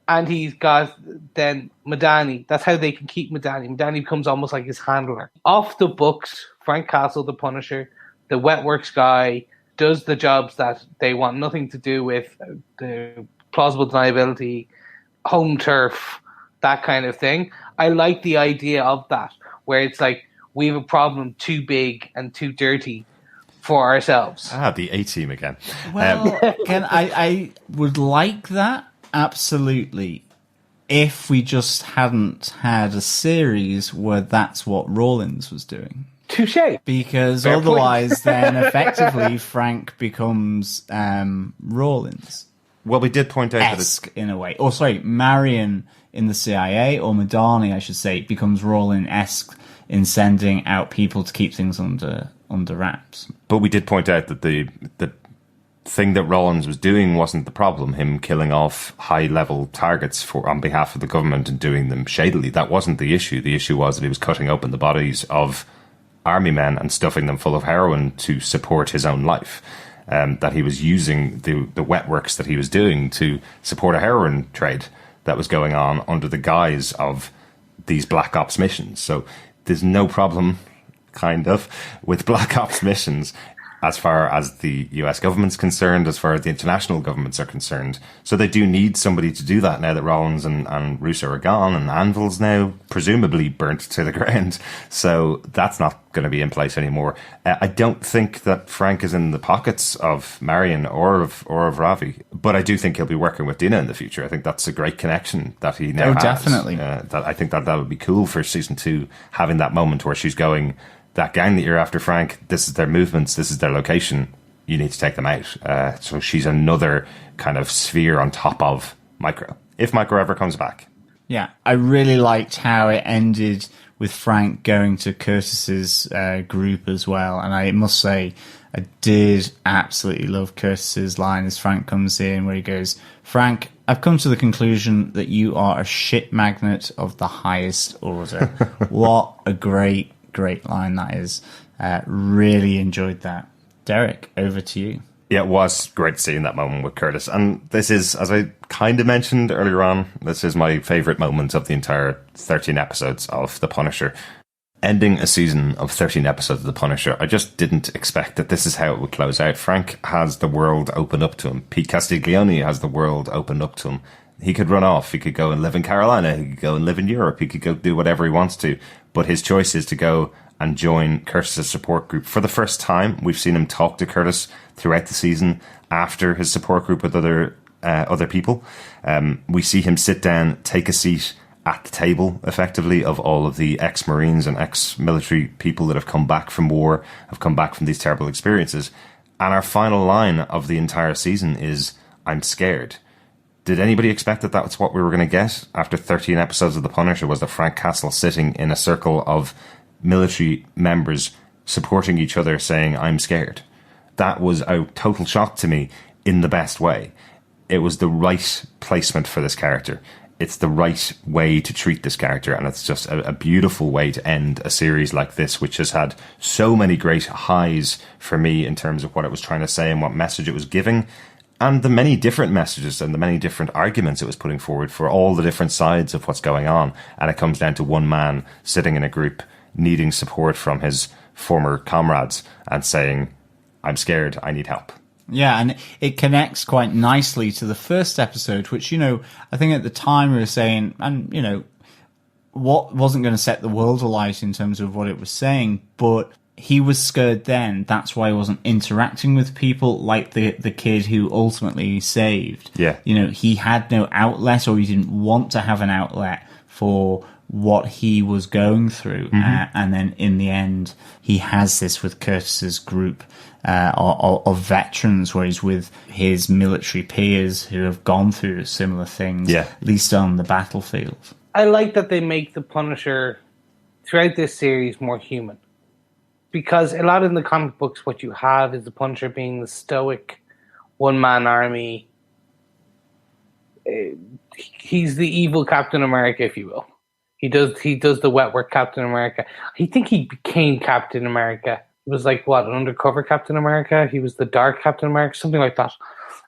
S4: and he's got then Madani. That's how they can keep Madani. Madani becomes almost like his handler. Off the books, Frank Castle, the Punisher, the wet works guy, does the jobs that they want nothing to do with, the plausible deniability, home turf, that kind of thing. I like the idea of that, where it's like, we have a problem too big and too dirty for ourselves.
S3: The A-team again.
S1: Well, I would like that, absolutely, if we just hadn't had a series where that's what Rawlins was doing.
S4: Touche.
S1: Because
S4: Fair
S1: otherwise,
S4: point.
S1: then effectively Frank becomes Rawlins.
S3: Well, we did point out that
S1: Esque in a way. Or sorry, Marion in the CIA, or Madani, I should say, becomes Rawlins-esque in sending out people to keep things under wraps.
S3: But we did point out that the thing that Rawlins was doing wasn't the problem. Him killing off high-level targets on behalf of the government and doing them shadily. That wasn't the issue. The issue was that he was cutting open the bodies of army men and stuffing them full of heroin to support his own life. That he was using the wet works that he was doing to support a heroin trade that was going on under the guise of these Black Ops missions. So there's no problem, kind of, with Black Ops missions as far as the US government's concerned, as far as the international governments are concerned. So they do need somebody to do that now that Rollins and Russo are gone, and Anvil's now presumably burnt to the ground. So that's not going to be in place anymore. I don't think that Frank is in the pockets of Marion or of Ravi, but I do think he'll be working with Dina in the future. I think that's a great connection that he now has.
S1: Definitely.
S3: I think that would be cool for season 2, having that moment where she's going, that gang that you're after, Frank, this is their movements, this is their location, you need to take them out. So she's another kind of sphere on top of Micro, if Micro ever comes back.
S1: Yeah, I really liked how it ended with Frank going to Curtis's group as well. And I must say, I did absolutely love Curtis's line as Frank comes in, where he goes, "Frank, I've come to the conclusion that you are a shit magnet of the highest order." What a great line that is. Really enjoyed that. Derek, over to you.
S3: Yeah, it was great seeing that moment with Curtis. And this is, as I kind of mentioned earlier on, this is my favourite moment of the entire 13 episodes of The Punisher. Ending a season of 13 episodes of The Punisher, I just didn't expect that this is how it would close out. Frank has the world open up to him. Pete Castiglione has the world open up to him. He could run off. He could go and live in Carolina. He could go and live in Europe. He could go do whatever he wants to. But his choice is to go and join Curtis's support group. For the first time, we've seen him talk to Curtis throughout the season after his support group with other people. We see him sit down, take a seat at the table, effectively, of all of the ex-Marines and ex-military people that have come back from war, have come back from these terrible experiences. And our final line of the entire season is, "I'm scared." Did anybody expect that that's what we were going to get after 13 episodes of The Punisher, was that Frank Castle sitting in a circle of military members supporting each other saying, "I'm scared"? That was a total shock to me in the best way. It was the right placement for this character. It's the right way to treat this character, and it's just a beautiful way to end a series like this, which has had so many great highs for me in terms of what it was trying to say and what message it was giving, and the many different messages and the many different arguments it was putting forward for all the different sides of what's going on. And it comes down to one man sitting in a group needing support from his former comrades and saying, "I'm scared, I need help."
S1: Yeah, and it connects quite nicely to the first episode, which, I think at the time we were saying, and, what wasn't going to set the world alight in terms of what it was saying, but he was scared then. That's why he wasn't interacting with people like the kid who ultimately saved.
S3: Yeah.
S1: He had no outlet, or he didn't want to have an outlet for what he was going through. And then in the end, he has this with Curtis's group of veterans, where he's with his military peers who have gone through similar things, at least on the battlefield.
S4: I like that they make the Punisher throughout this series more human. Because a lot in the comic books, what you have is the Punisher being the stoic one-man army. He's the evil Captain America, if you will. He does the wet work Captain America. I think he became Captain America. It was like, an undercover Captain America? He was the dark Captain America, something like that,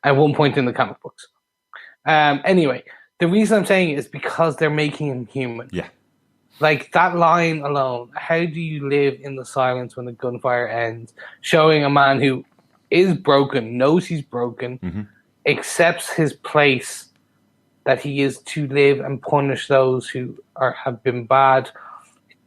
S4: at one point in the comic books. Anyway, the reason I'm saying it is because they're making him human.
S3: Yeah.
S4: Like, that line alone, how do you live in the silence when the gunfire ends? Showing a man who is broken, knows he's broken, accepts his place, that he is to live and punish those who have been bad,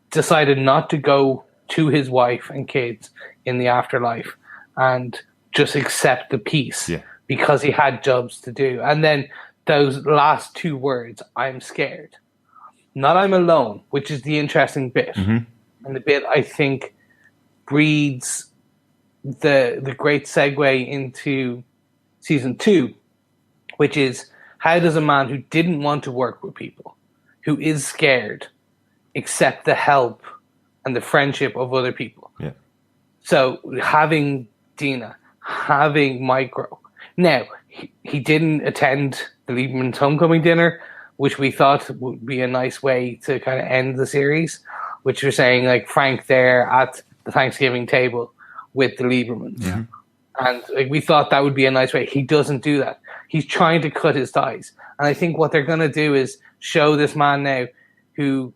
S4: decided not to go to his wife and kids in the afterlife and just accept the peace because he had jobs to do. And then those last two words, "I'm scared." Not "I'm alone," which is the interesting bit. And the bit I think breeds the great segue into season 2, which is, how does a man who didn't want to work with people, who is scared, accept the help and the friendship of other people?
S3: Yeah.
S4: So having Dina, having Micro. Now, he didn't attend the Lieberman's homecoming dinner, which we thought would be a nice way to kind of end the series, which you're saying, like, Frank there at the Thanksgiving table with the Liebermans.
S1: Yeah.
S4: And we thought that would be a nice way. He doesn't do that. He's trying to cut his ties. And I think what they're going to do is show this man now who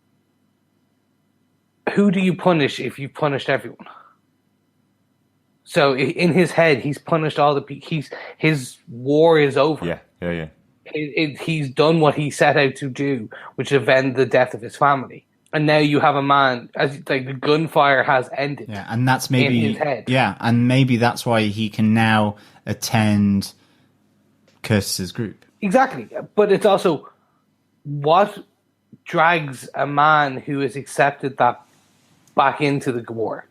S4: do you punish if you've punished everyone? So in his head, he's punished all the his war is over.
S3: Yeah.
S4: He's done what he set out to do, which is avenge the death of his family. And now you have a man, as like the gunfire has ended.
S1: Yeah, and that's maybe
S4: in his head.
S1: Yeah, and maybe that's why he can now attend Curtis's group.
S4: Exactly, but it's also what drags a man who has accepted that back into the war.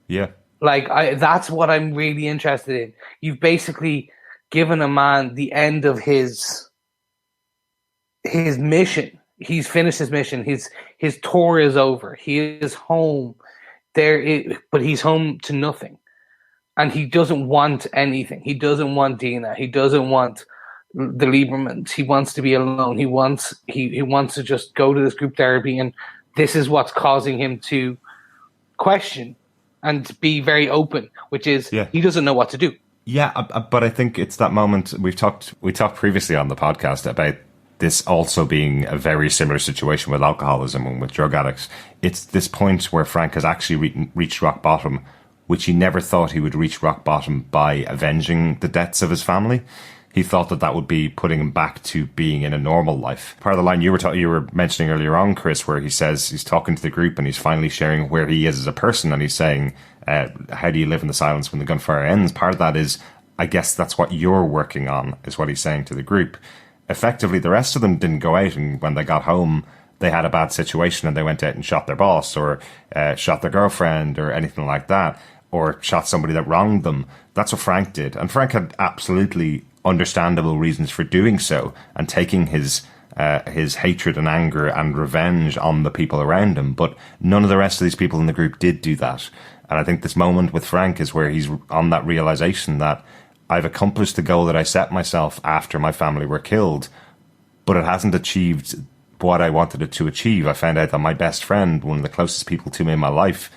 S3: Yeah.
S4: Like that's what I'm really interested in. You've basically given a man the end of his mission. He's finished his mission. His tour is over. He is home. But he's home to nothing, and he doesn't want anything. He doesn't want Dina. He doesn't want the Liebermans. He wants to be alone. He wants to just go to this group therapy, and this is what's causing him to question and be very open, which is he doesn't know what to do.
S3: Yeah, but I think it's that moment we talked previously on the podcast about this also being a very similar situation with alcoholism and with drug addicts. It's this point where Frank has actually reached rock bottom, which he never thought he would reach rock bottom by avenging the deaths of his family. He thought that would be putting him back to being in a normal life. Part of the line you were mentioning earlier on, Chris, where he says he's talking to the group and he's finally sharing where he is as a person, and he's saying, how do you live in the silence when the gunfire ends? Part of that is, I guess that's what you're working on, is what he's saying to the group. Effectively, the rest of them didn't go out, and when they got home, they had a bad situation and they went out and shot their boss or shot their girlfriend or anything like that, or shot somebody that wronged them. That's what Frank did. And Frank had absolutely understandable reasons for doing so and taking his hatred and anger and revenge on the people around him. But none of the rest of these people in the group did do that. And I think this moment with Frank is where he's on that realization that I've accomplished the goal that I set myself after my family were killed, but it hasn't achieved what I wanted it to achieve. I found out that my best friend, one of the closest people to me in my life,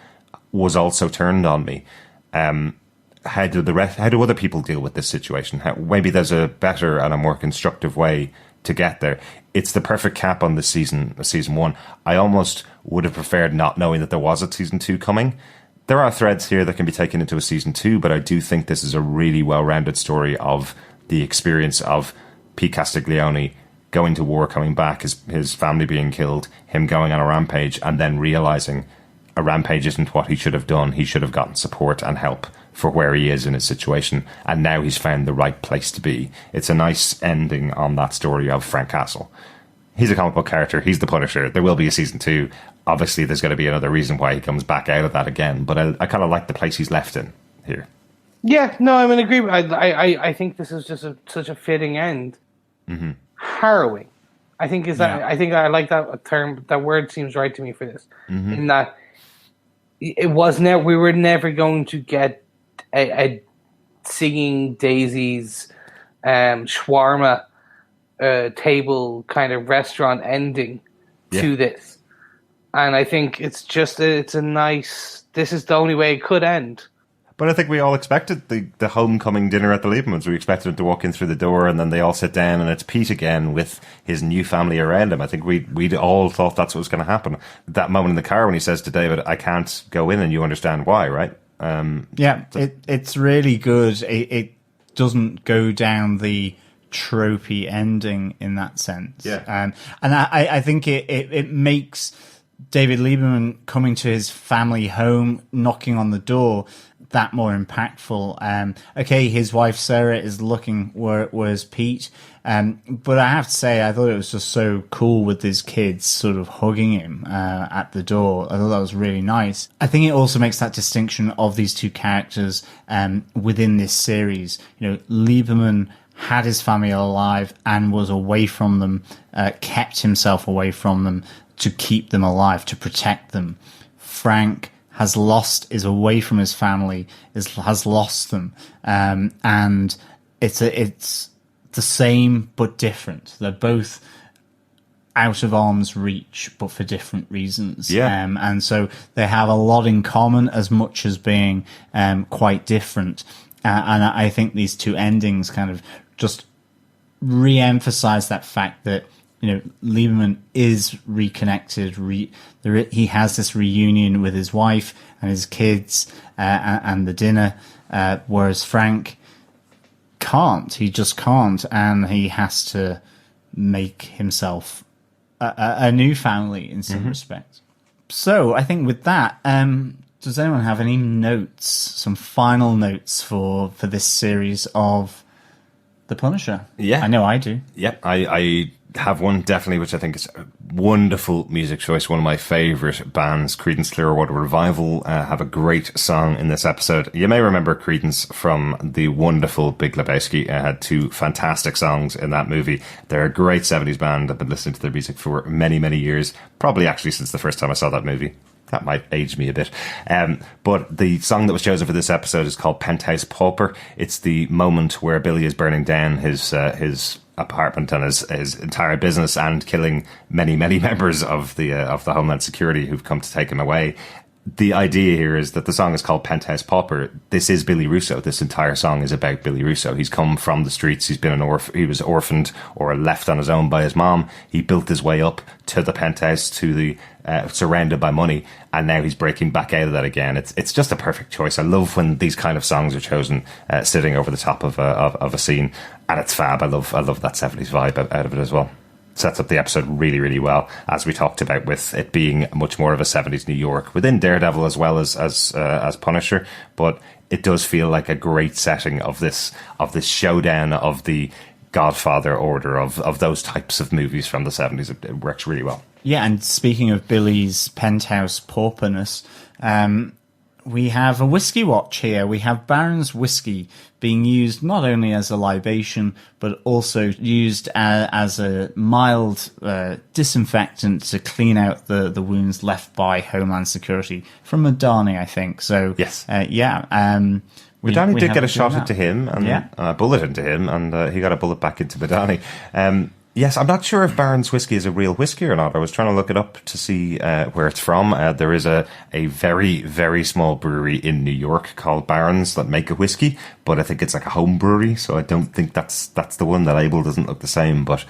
S3: was also turned on me. How do other people deal with this situation? Maybe there's a better and a more constructive way to get there. It's the perfect cap on this season 1. I almost would have preferred not knowing that there was a season 2 coming. There are threads here that can be taken into a season 2, but I do think this is a really well-rounded story of the experience of Pete Castiglione going to war, coming back, his family being killed, him going on a rampage, and then realizing a rampage isn't what he should have done. He should have gotten support and help for where he is in his situation, and now he's found the right place to be. It's a nice ending on that story of Frank Castle. He's a comic book character. He's the Punisher. There will be a season 2. Obviously, there's going to be another reason why he comes back out of that again, but I kind of like the place he's left in here.
S4: Yeah, no, I'm in agreement. I think this is just such a fitting end. Mm-hmm. Harrowing. I think I like that term. That word seems right to me for this. Mm-hmm. In that we were never going to get a singing daisies, shawarma table kind of restaurant ending to this, and I think it's a nice. This is the only way it could end.
S3: But I think we all expected the homecoming dinner at the Liebermans. We expected him to walk in through the door and then they all sit down and it's Pete again with his new family around him. I think we'd all thought that's what was going to happen. That moment in the car when he says to David, I can't go in, and you understand why, right?
S1: It's really good. It doesn't go down the tropey ending in that sense.
S3: Yeah.
S1: And I think it makes David Lieberman coming to his family home, knocking on the door, that more impactful. Okay, his wife Sarah is looking where's Pete, but I have to say I thought it was just so cool with his kids sort of hugging him at the door. I thought that was really nice. I think it also makes that distinction of these two characters within this series. You know, Lieberman had his family alive and was away from them, kept himself away from them to keep them alive, to protect them. Frank is away from his family, has lost them, and it's the same but different. They're both out of arm's reach, but for different reasons.
S3: Yeah.
S1: And so they have a lot in common as much as being quite different. And I think these two endings kind of just re-emphasize that fact that, you know, Lieberman is reconnected. He has this reunion with his wife and his kids and the dinner. whereas Frank can't. He just can't, and he has to make himself a new family in some respect. So I think with that, does anyone have any notes, some final notes for this series of The Punisher?
S3: Yeah.
S1: I know I do.
S3: Yep, I have one definitely, which I think is a wonderful music choice. One of my favourite bands, Creedence Clearwater Revival, have a great song in this episode. You may remember Creedence from the wonderful Big Lebowski. Had two fantastic songs in that movie. They're a great 70s band. I've been listening to their music for many, many years. Probably actually since the first time I saw that movie. That might age me a bit. But the song that was chosen for this episode is called Penthouse Pauper. It's the moment where Billy is burning down his apartment and his entire business and killing many, many members of the Homeland Security who've come to take him away. The idea here is that the song is called Penthouse Pauper. This is Billy Russo. This entire song is about Billy Russo. He's come from the streets. He's been he was orphaned or left on his own by his mom. He built his way up to the penthouse, to the surrounded by money, and now he's breaking back out of that again. It's just a perfect choice. I love when these kind of songs are chosen sitting over the top of a scene, and it's fab. I love that 70s vibe out of it as well. Sets up the episode really, really well, as we talked about, with it being much more of a 70s New York within Daredevil as well as Punisher. But it does feel like a great setting of this showdown of the Godfather order of those types of movies from the 70s. It works really well.
S1: Yeah, and speaking of Billy's penthouse pauperness, we have a whiskey watch here. We have Baron's whiskey being used not only as a libation, but also used as a mild disinfectant to clean out the wounds left by Homeland Security from Madani, I think. So,
S3: yes.
S1: Madani
S3: did get a shot into him, and a bullet into him, and he got a bullet back into Madani. Yes, I'm not sure if Baron's whiskey is a real whiskey or not. I was trying to look it up to see where it's from. There is a very, very small brewery in New York called Baron's that make a whiskey, but I think it's like a home brewery, so I don't think that's the one. The label doesn't look the same, but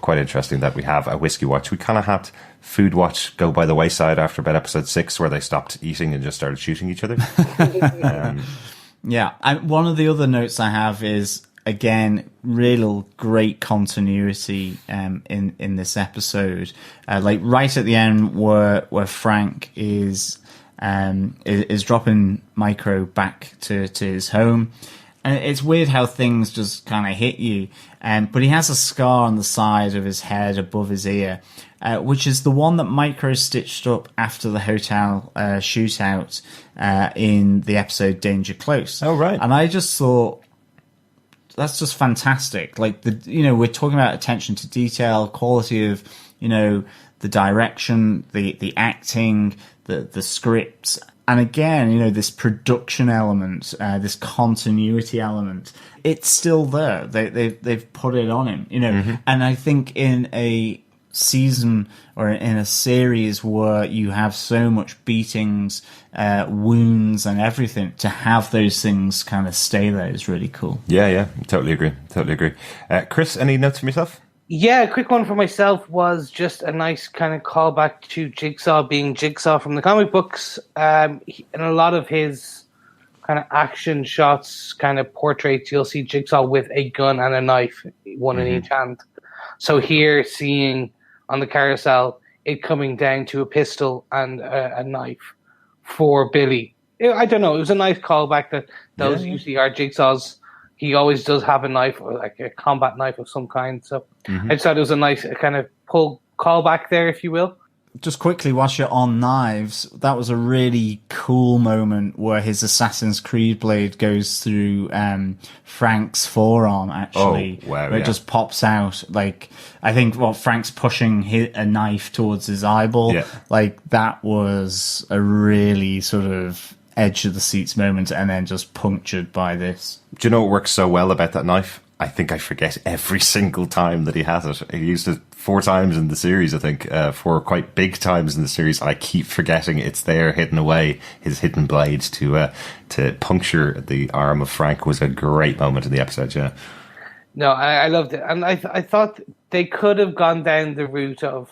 S3: quite interesting that we have a whiskey watch. We kind of had Food Watch go by the wayside after about episode 6, where they stopped eating and just started shooting each other.
S1: Yeah, and one of the other notes I have is, again, real great continuity in this episode. Like right at the end, where Frank is dropping Micro back to his home, and it's weird how things just kind of hit you. But he has a scar on the side of his head above his ear, which is the one that Micro stitched up after the hotel shootout in the episode Danger Close.
S3: Oh, right.
S1: And I just thought, that's just fantastic. Like, we're talking about attention to detail, quality of, the direction, the acting, the scripts. And again, this production element, this continuity element, it's still there. They've put it on him, And I think in a season or in a series where you have so much beatings, wounds and everything, to have those things kind of stay there is really cool.
S3: Yeah, totally agree. Chris, any notes from yourself?
S4: Yeah, a quick one for myself was just a nice kind of callback to Jigsaw being Jigsaw from the comic books. And a lot of his kind of action shots, kind of portraits, you'll see Jigsaw with a gun and a knife, one in each hand. So here, seeing on the carousel it coming down to a pistol and a knife for Billy. I don't know, it was a nice callback that those usually are Jigsaw's. He always does have a knife, or like a combat knife of some kind. So I just thought it was a nice kind of callback there, if you will.
S1: Just quickly, whilst you're on knives, that was a really cool moment where his Assassin's Creed blade goes through Frank's forearm, actually.
S3: Oh, wow,
S1: where it just pops out. Like, I think, Frank's pushing a knife towards his eyeball.
S3: Yeah.
S1: Like, that was a really sort of edge of the seats moment, and then just punctured by this.
S3: Do you know what works so well about that knife? I think I forget every single time that he has it. He used it 4 times in the series, I think, 4 quite big times in the series. I keep forgetting it's there, hidden away. His hidden blade to puncture the arm of Frank was a great moment in the episode, yeah.
S4: No, I loved it. And I thought they could have gone down the route of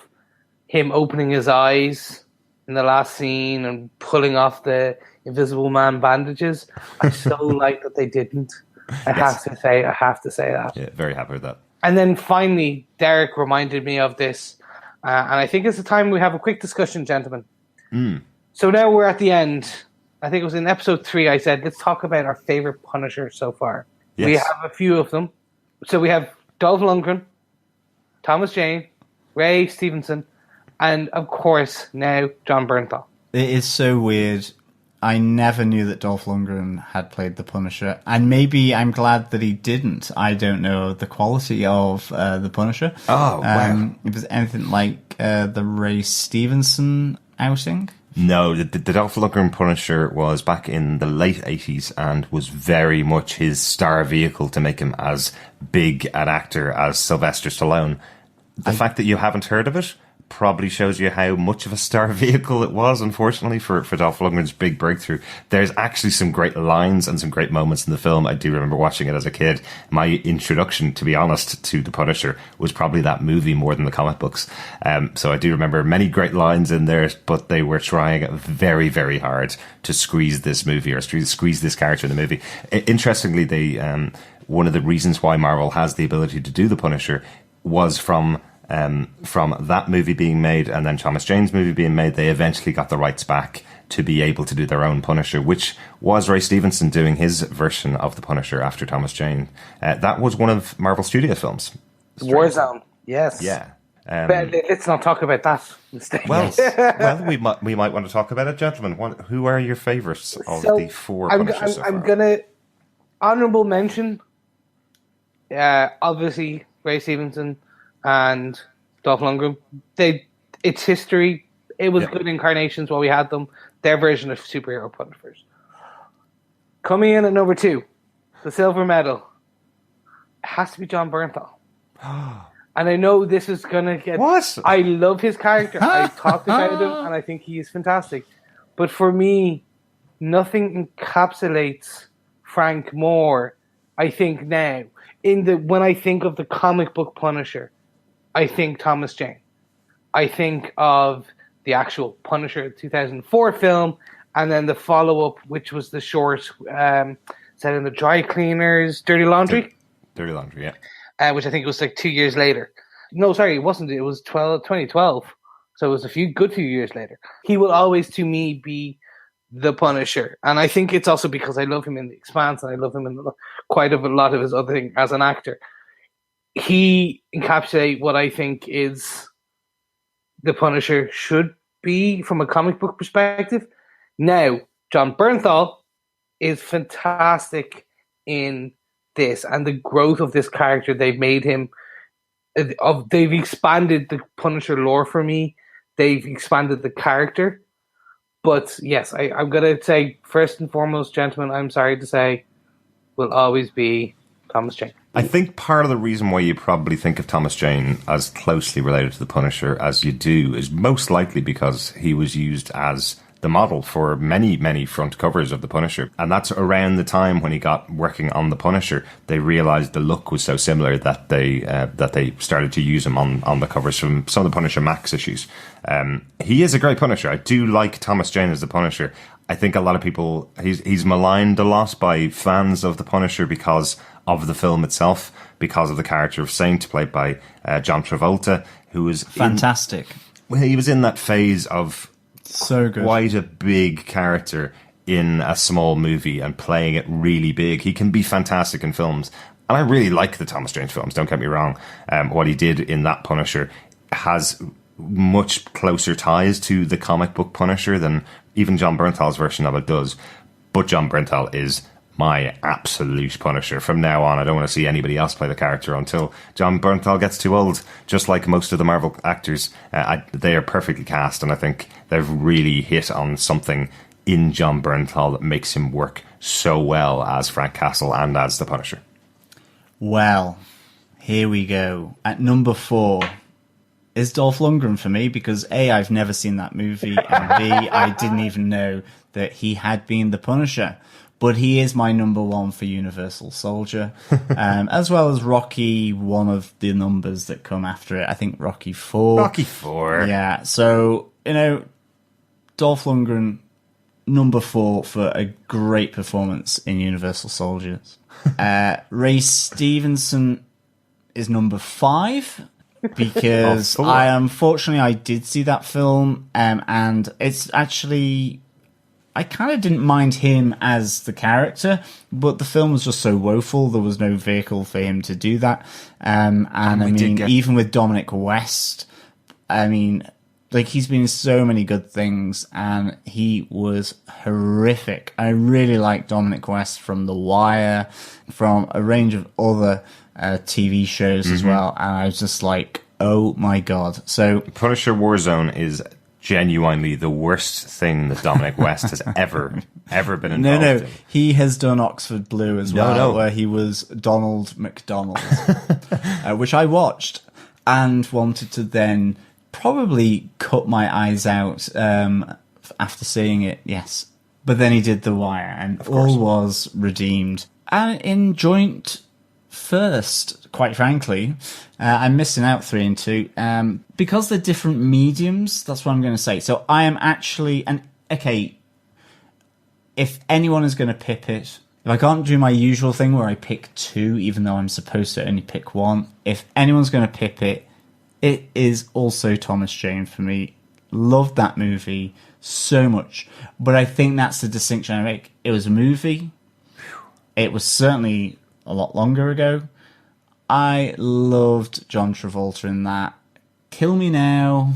S4: him opening his eyes in the last scene and pulling off the Invisible Man bandages. I so like that they didn't. I have to say that.
S3: Yeah, very happy with that.
S4: And then finally, Derek reminded me of this, and I think it's the time we have a quick discussion, gentlemen. So now we're at the end. I think it was in episode 3 I said, let's talk about our favorite Punisher so far.
S3: Yes.
S4: We have a few of them. So we have Dolph Lundgren, Thomas Jane, Ray Stevenson, and of course now John Bernthal.
S1: It is so weird. I never knew that Dolph Lundgren had played the Punisher, and maybe I'm glad that he didn't. I don't know the quality of the Punisher.
S3: Oh, wow.
S1: It was anything like the Ray Stevenson outing.
S3: No, the Dolph Lundgren Punisher was back in the late 80s and was very much his star vehicle to make him as big an actor as Sylvester Stallone. The fact that you haven't heard of it probably shows you how much of a star vehicle it was, unfortunately, for Dolph Lundgren's big breakthrough. There's actually some great lines and some great moments in the film. I do remember watching it as a kid. My introduction, to be honest, to The Punisher was probably that movie more than the comic books. So I do remember many great lines in there, but they were trying very, very hard to squeeze this movie or squeeze this character in the movie. Interestingly, they one of the reasons why Marvel has the ability to do The Punisher was from that movie being made and then Thomas Jane's movie being made. They eventually got the rights back to be able to do their own Punisher, which was Ray Stevenson doing his version of the Punisher after Thomas Jane. That was one of Marvel Studios films.
S4: Warzone, yes.
S3: Yeah.
S4: But let's not talk about that mistake.
S3: Well, we might want to talk about it, gentlemen. Who are your favourites of the 4 Punishers so far?
S4: I'm gonna honourable mention, obviously Ray Stevenson and Dolph Lundgren. It's history. It was good incarnations while we had them. Their version of superhero Punishers. Coming in at number 2, the silver medal. It has to be John Bernthal. And I know this is gonna get.
S3: What?
S4: I love his character. I talked about him, and I think he is fantastic. But for me, nothing encapsulates Frank more. I think now when I think of the comic book Punisher, I think Thomas Jane. I think of the actual Punisher 2004 film, and then the follow-up, which was the short set in the dry cleaners, Dirty Laundry.
S3: Dirty Laundry, yeah.
S4: Which I think was like 2 years later. No, sorry, it wasn't. It was 2012. So it was a good few years later. He will always, to me, be the Punisher. And I think it's also because I love him in The Expanse and I love him in quite a lot of his other things as an actor. He encapsulates what I think is the Punisher should be from a comic book perspective. Now, John Bernthal is fantastic in this, and the growth of this character, they've made him, they've expanded the Punisher lore for me. They've expanded the character. But yes, I'm going to say, first and foremost, gentlemen, I'm sorry to say, will always be Thomas Jane.
S3: I think part of the reason why you probably think of Thomas Jane as closely related to the Punisher as you do is most likely because he was used as the model for many, many front covers of the Punisher. And that's around the time when he got working on the Punisher. They realised the look was so similar that they started to use him on the covers from some of the Punisher Max issues. He is a great Punisher. I do like Thomas Jane as the Punisher. I think a lot of people, he's maligned a lot by fans of the Punisher because of the film itself, because of the character of Saint, played by John Travolta, who was
S1: fantastic.
S3: He was in that phase of
S1: so good,
S3: quite a big character in a small movie and playing it really big. He can be fantastic in films, and I really like the Thomas Jane films. Don't get me wrong. What he did in that Punisher has much closer ties to the comic book Punisher than even John Bernthal's version of it does. But John Bernthal is my absolute Punisher. From now on, I don't want to see anybody else play the character until John Bernthal gets too old, just like most of the Marvel actors. They are perfectly cast, and I think they've really hit on something in John Bernthal that makes him work so well as Frank Castle and as the Punisher.
S1: Well, here we go. At number 4 is Dolph Lundgren for me, because A, I've never seen that movie, and B, I didn't even know that he had been the Punisher. But he is my number 1 for Universal Soldier, as well as Rocky, one of the numbers that come after it. I think Rocky 4.
S3: Rocky 4.
S1: Yeah, so, Dolph Lundgren, number 4 for a great performance in Universal Soldiers. Ray Stevenson is number 5 because unfortunately I did see that film, and it's actually, I kind of didn't mind him as the character, but the film was just so woeful. There was no vehicle for him to do that. And I mean, even with Dominic West, I mean, like, he's been in so many good things, and he was horrific. I really like Dominic West from The Wire, from a range of other TV shows as well, and I was just like, oh my god. So
S3: Punisher Warzone is genuinely the worst thing that Dominic West has ever been involved in.
S1: He has done Oxford Blue as well, where he was Donald McDonald, which I watched and wanted to then probably cut my eyes out after seeing it, yes. But then he did The Wire, and all was redeemed. And in joint first, quite frankly, I'm missing out 3 and 2 because they're different mediums. That's what I'm going to say. So I am actually, and okay, if anyone is going to pip it, if I can't do my usual thing where I pick 2, even though I'm supposed to only pick 1, if anyone's going to pip it, it is also Thomas Jane for me. Loved that movie so much, but I think that's the distinction I make. It was a movie. It was certainly a lot longer ago. I loved John Travolta in that. Kill me now,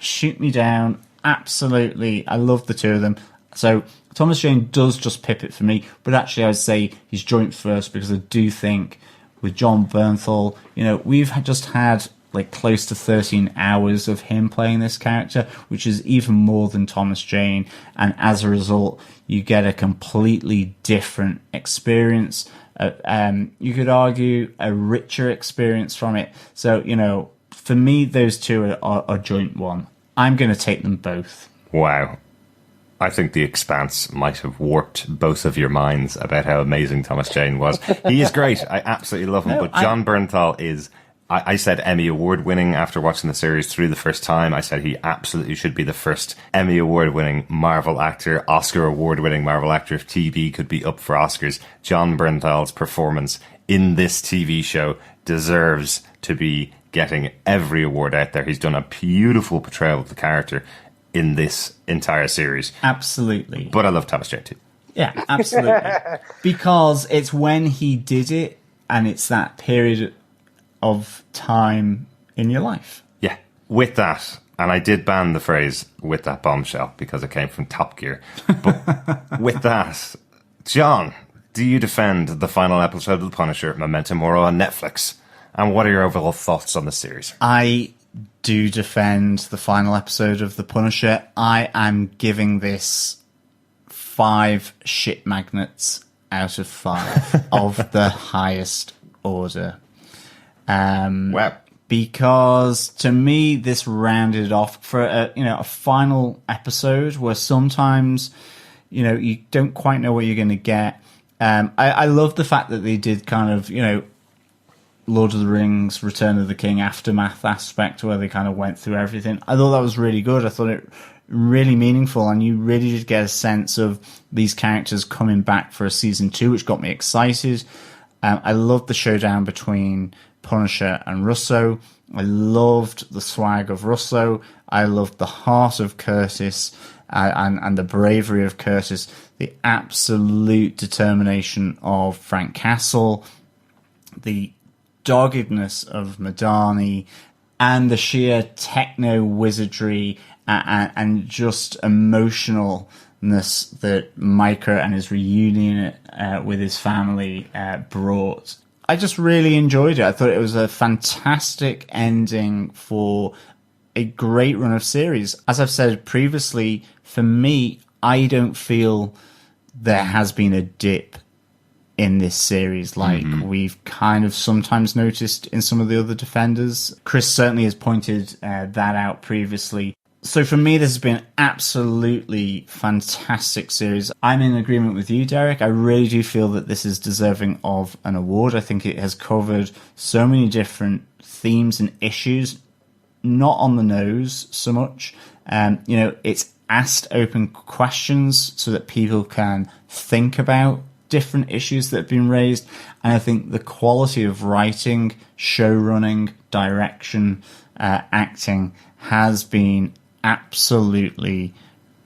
S1: shoot me down. Absolutely, I loved the 2 of them. So Thomas Jane does just pip it for me, but actually I would say he's joint first because I do think with John Bernthal, you know, we've just had like close to 13 hours of him playing this character, which is even more than Thomas Jane, and as a result you get a completely different experience. You could argue a richer experience from it. So, you know, for me, those 2 are joint 1. I'm going to take them both.
S3: Wow. I think The Expanse might have warped both of your minds about how amazing Thomas Jane was. He is great. I absolutely love him. But John Bernthal is... I said Emmy Award winning after watching the series through the first time. I said he absolutely should be the first Emmy Award winning Marvel actor, Oscar Award winning Marvel actor. If TV could be up for Oscars, John Bernthal's performance in this TV show deserves to be getting every award out there. He's done a beautiful portrayal of the character in this entire series.
S1: Absolutely.
S3: But I love Thomas Jane too.
S1: Yeah, absolutely. Because it's when he did it, and it's that period of time in your life.
S3: Yeah. With that, and I did ban the phrase "with that bombshell" because it came from Top Gear. But with that, John, do you defend the final episode of The Punisher, Memento Mori, on Netflix? And what are your overall thoughts on the series?
S1: I do defend the final episode of The Punisher. I am giving this 5 shit magnets out of 5 of the highest order.
S3: Wow.
S1: Because to me, this rounded off for a final episode where sometimes, you know, you don't quite know what you're going to get. I love the fact that they did kind of, you know, Lord of the Rings, Return of the King aftermath aspect where they kind of went through everything. I thought that was really good. I thought it really meaningful, and you really did get a sense of these characters coming back for a season 2, which got me excited. I loved the showdown between Punisher and Russo. I loved the swag of Russo. I loved the heart of Curtis and the bravery of Curtis, the absolute determination of Frank Castle, the doggedness of Madani, and the sheer techno wizardry and just emotionalness that Micah and his reunion with his family brought. I just really enjoyed it. I thought it was a fantastic ending for a great run of series. As I've said previously, for me, I don't feel there has been a dip in this series like we've kind of sometimes noticed in some of the other Defenders. Chris certainly has pointed that out previously. So for me, this has been an absolutely fantastic series. I'm in agreement with you, Derek. I really do feel that this is deserving of an award. I think it has covered so many different themes and issues, not on the nose so much. You know, it's asked open questions so that people can think about different issues that have been raised. And I think the quality of writing, show running, direction, acting has been absolutely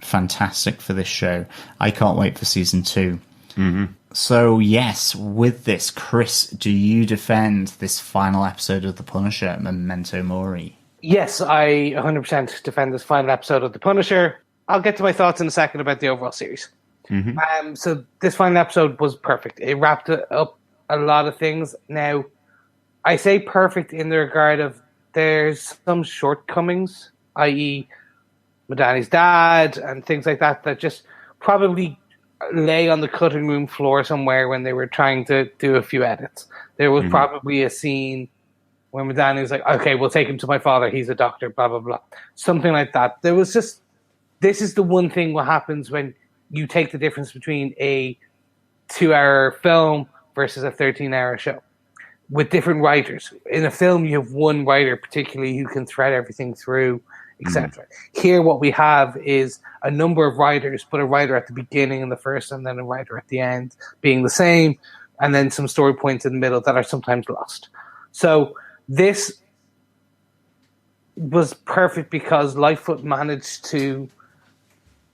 S1: fantastic for this show. I can't wait for season 2. Mm-hmm. So yes, with this, Chris, do you defend this final episode of The Punisher, Memento Mori?
S4: Yes, I 100% defend this final episode of The Punisher. I'll get to my thoughts in a second about the overall series. Mm-hmm. So this final episode was perfect. It wrapped up a lot of things. Now, I say perfect in the regard of there's some shortcomings, i.e. Madani's dad and things like that just probably lay on the cutting room floor somewhere when they were trying to do a few edits. There was probably a scene where Madani was like, okay, we'll take him to my father. He's a doctor, blah, blah, blah. Something like that. There was just, this is the one thing what happens when you take the difference between a 2-hour film versus a 13-hour show with different writers. In a film, you have one writer particularly who can thread everything through, etc. Here, what we have is a number of writers, but a writer at the beginning in the first and then a writer at the end being the same, and then some story points in the middle that are sometimes lost. So this was perfect because Lightfoot managed to...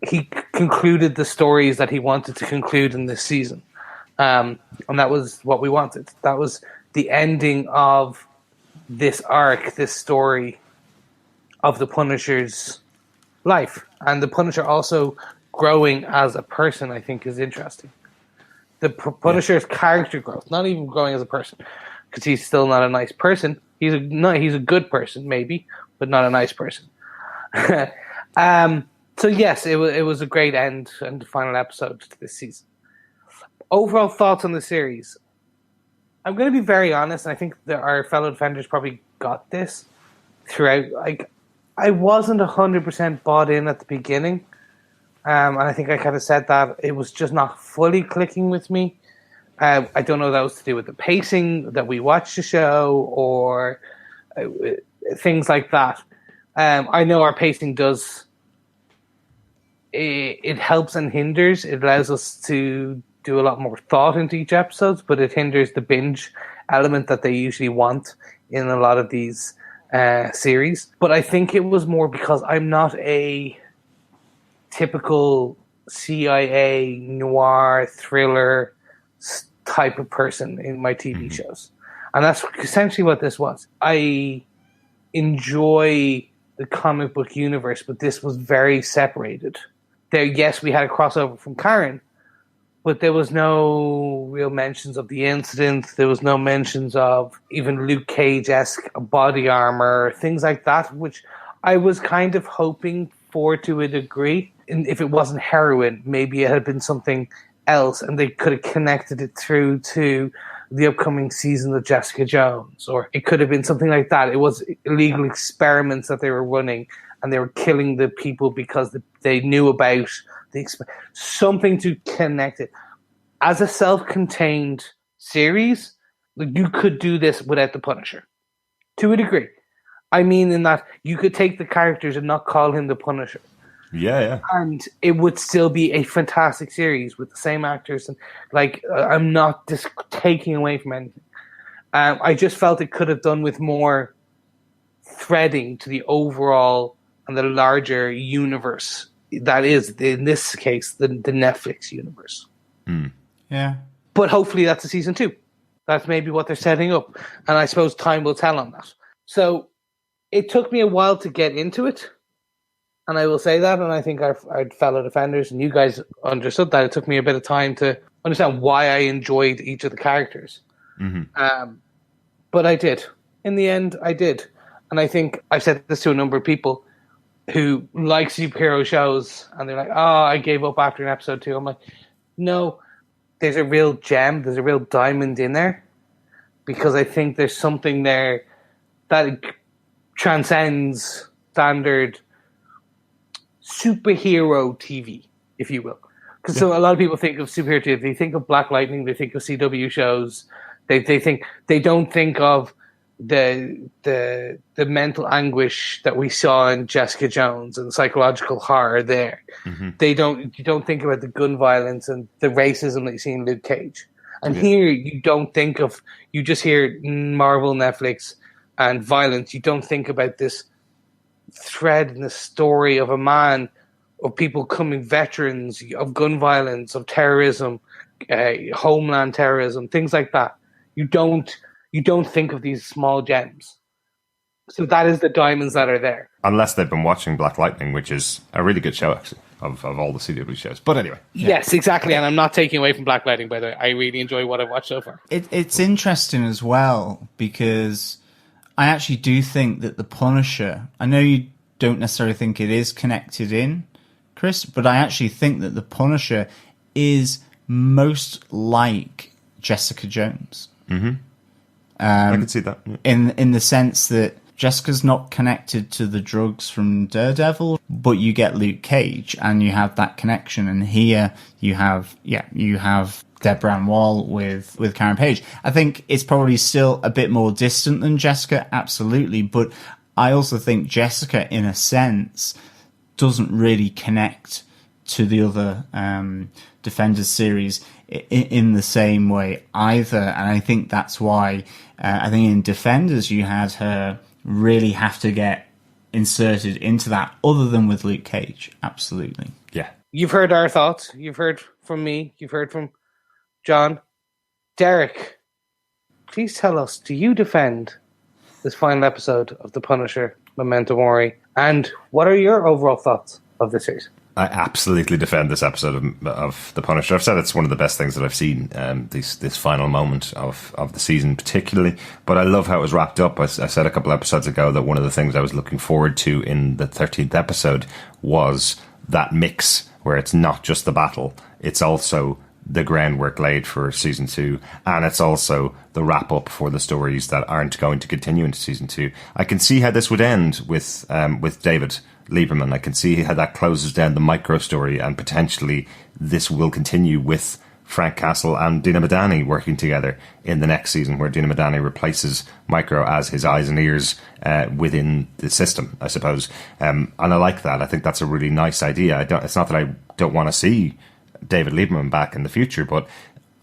S4: He concluded the stories that he wanted to conclude in this season. And that was what we wanted. That was the ending of this arc, this story of the Punisher's life. And the Punisher also growing as a person, I think, is interesting. The Punisher's character growth, not even growing as a person, because he's still not a nice person. He's a good person, maybe, but not a nice person. So yes, it was a great end and final episode to this season. Overall thoughts on the series. I'm going to be very honest, and I think that our fellow defenders probably got this throughout. Like, I wasn't 100% bought in at the beginning, and I think I kind of said that it was just not fully clicking with me. I don't know if that was to do with the pacing that we watched the show or things like that. I know our pacing does... It helps and hinders. It allows us to do a lot more thought into each episode, but it hinders the binge element that they usually want in a lot of these series. But I think it was more because I'm not a typical CIA noir thriller type of person in my TV shows. And that's essentially what this was. I enjoy the comic book universe, but this was very separated. There, yes, we had a crossover from Karen, but there was no real mentions of the incident. There was no mentions of even Luke Cage-esque body armor, things like that, which I was kind of hoping for to a degree. And if it wasn't heroin, maybe it had been something else, and they could have connected it through to the upcoming season of Jessica Jones, or it could have been something like that. It was illegal experiments that they were running, and they were killing the people because they knew about something to connect it. As a self-contained series, you could do this without the Punisher, to a degree. I mean, in that you could take the characters and not call him the Punisher.
S3: Yeah.
S4: And it would still be a fantastic series with the same actors. And I'm not just taking away from anything. I just felt it could have done with more threading to the overall and the larger universe that is, in this case, the Netflix universe.
S1: Yeah.
S4: But hopefully that's a season 2. That's maybe what they're setting up. And I suppose time will tell on that. So it took me a while to get into it. And I will say that, and I think our fellow defenders and you guys understood that. It took me a bit of time to understand why I enjoyed each of the characters. But I did. In the end, I did. And I think I've said this to a number of people who like superhero shows, and they're like, oh, I gave up after an episode 2. I'm like, no, there's a real gem, there's a real diamond in there, because I think there's something there that transcends standard superhero TV, if you will. Because so a lot of people think of superhero TV, they think of Black Lightning, they think of CW shows, they think, they don't think of the mental anguish that we saw in Jessica Jones and psychological horror there. You don't think about the gun violence and the racism that you see in Luke Cage. And here you don't think of, you just hear Marvel, Netflix and violence. You don't think about this thread in the story of a man, of people coming veterans of gun violence, of terrorism, homeland terrorism, things like that. You don't think of these small gems. So that is the diamonds that are there.
S3: Unless they've been watching Black Lightning, which is a really good show, actually, of all the CW shows. But anyway.
S4: Yes, exactly. And I'm not taking away from Black Lightning, by the way. I really enjoy what I've watched so far.
S1: It's interesting as well, because I actually do think that The Punisher, I know you don't necessarily think it is connected in, Chris, but I actually think that The Punisher is most like Jessica Jones.
S3: I can see that. Yeah.
S1: In the sense that Jessica's not connected to the drugs from Daredevil, but you get Luke Cage and you have that connection. And here you have Deborah Wall with Karen Page. I think it's probably still a bit more distant than Jessica, absolutely. But I also think Jessica, in a sense, doesn't really connect to the other Defenders series in the same way either. And I think that's why I think in Defenders you had her really have to get inserted into that, other than with Luke Cage. Absolutely.
S3: Yeah.
S4: You've heard our thoughts. You've heard from me. You've heard from John. Derek, please tell us, do you defend this final episode of The Punisher, Memento Mori? And what are your overall thoughts of the series?
S3: I absolutely defend this episode of The Punisher. I've said it's one of the best things that I've seen, this final moment of the season particularly. But I love how it was wrapped up. I said a couple episodes ago that one of the things I was looking forward to in the 13th episode was that mix where it's not just the battle, it's also the groundwork laid for season 2, and it's also the wrap up for the stories that aren't going to continue into season 2. I can see how this would end with David Lieberman. I can see how that closes down the Micro story, and potentially this will continue with Frank Castle and Dina Madani working together in the next season, where Dina Madani replaces Micro as his eyes and ears within the system, I suppose. And I like that. I think that's a really nice idea. It's not that I don't want to see David Lieberman back in the future, but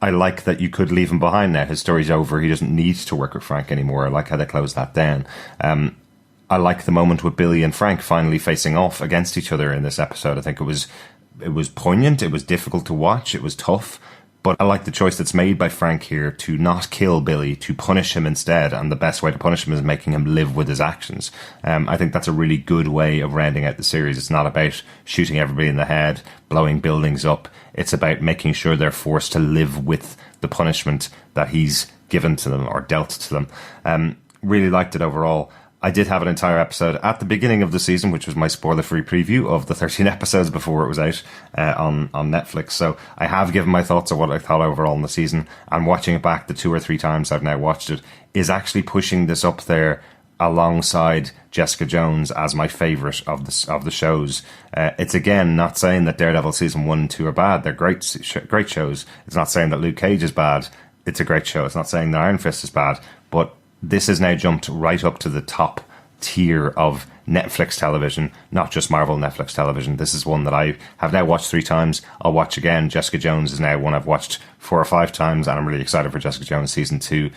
S3: I like that you could leave him behind now. His story's over. He doesn't need to work with Frank anymore. I like how they close that down. I like the moment with Billy and Frank finally facing off against each other in this episode. I think it was poignant. It was difficult to watch. It was tough. But I like the choice that's made by Frank here to not kill Billy, to punish him instead. And the best way to punish him is making him live with his actions. I think that's a really good way of rounding out the series. It's not about shooting everybody in the head, blowing buildings up. It's about making sure they're forced to live with the punishment that he's given to them or dealt to them. Really liked it overall. I did have an entire episode at the beginning of the season, which was my spoiler-free preview of the 13 episodes before it was out on Netflix. So I have given my thoughts of what I thought overall in the season, and watching it back the 2 or 3 times I've now watched it is actually pushing this up there alongside Jessica Jones as my favourite of the shows. It's again not saying that Daredevil season 1 and 2 are bad. They're great shows. It's not saying that Luke Cage is bad. It's a great show. It's not saying that Iron Fist is bad, but this has now jumped right up to the top tier of Netflix television, not just Marvel Netflix television. This is one that I have now watched 3 times. I'll watch again. Jessica Jones is now one I've watched 4 or 5 times, and I'm really excited for Jessica Jones season 2.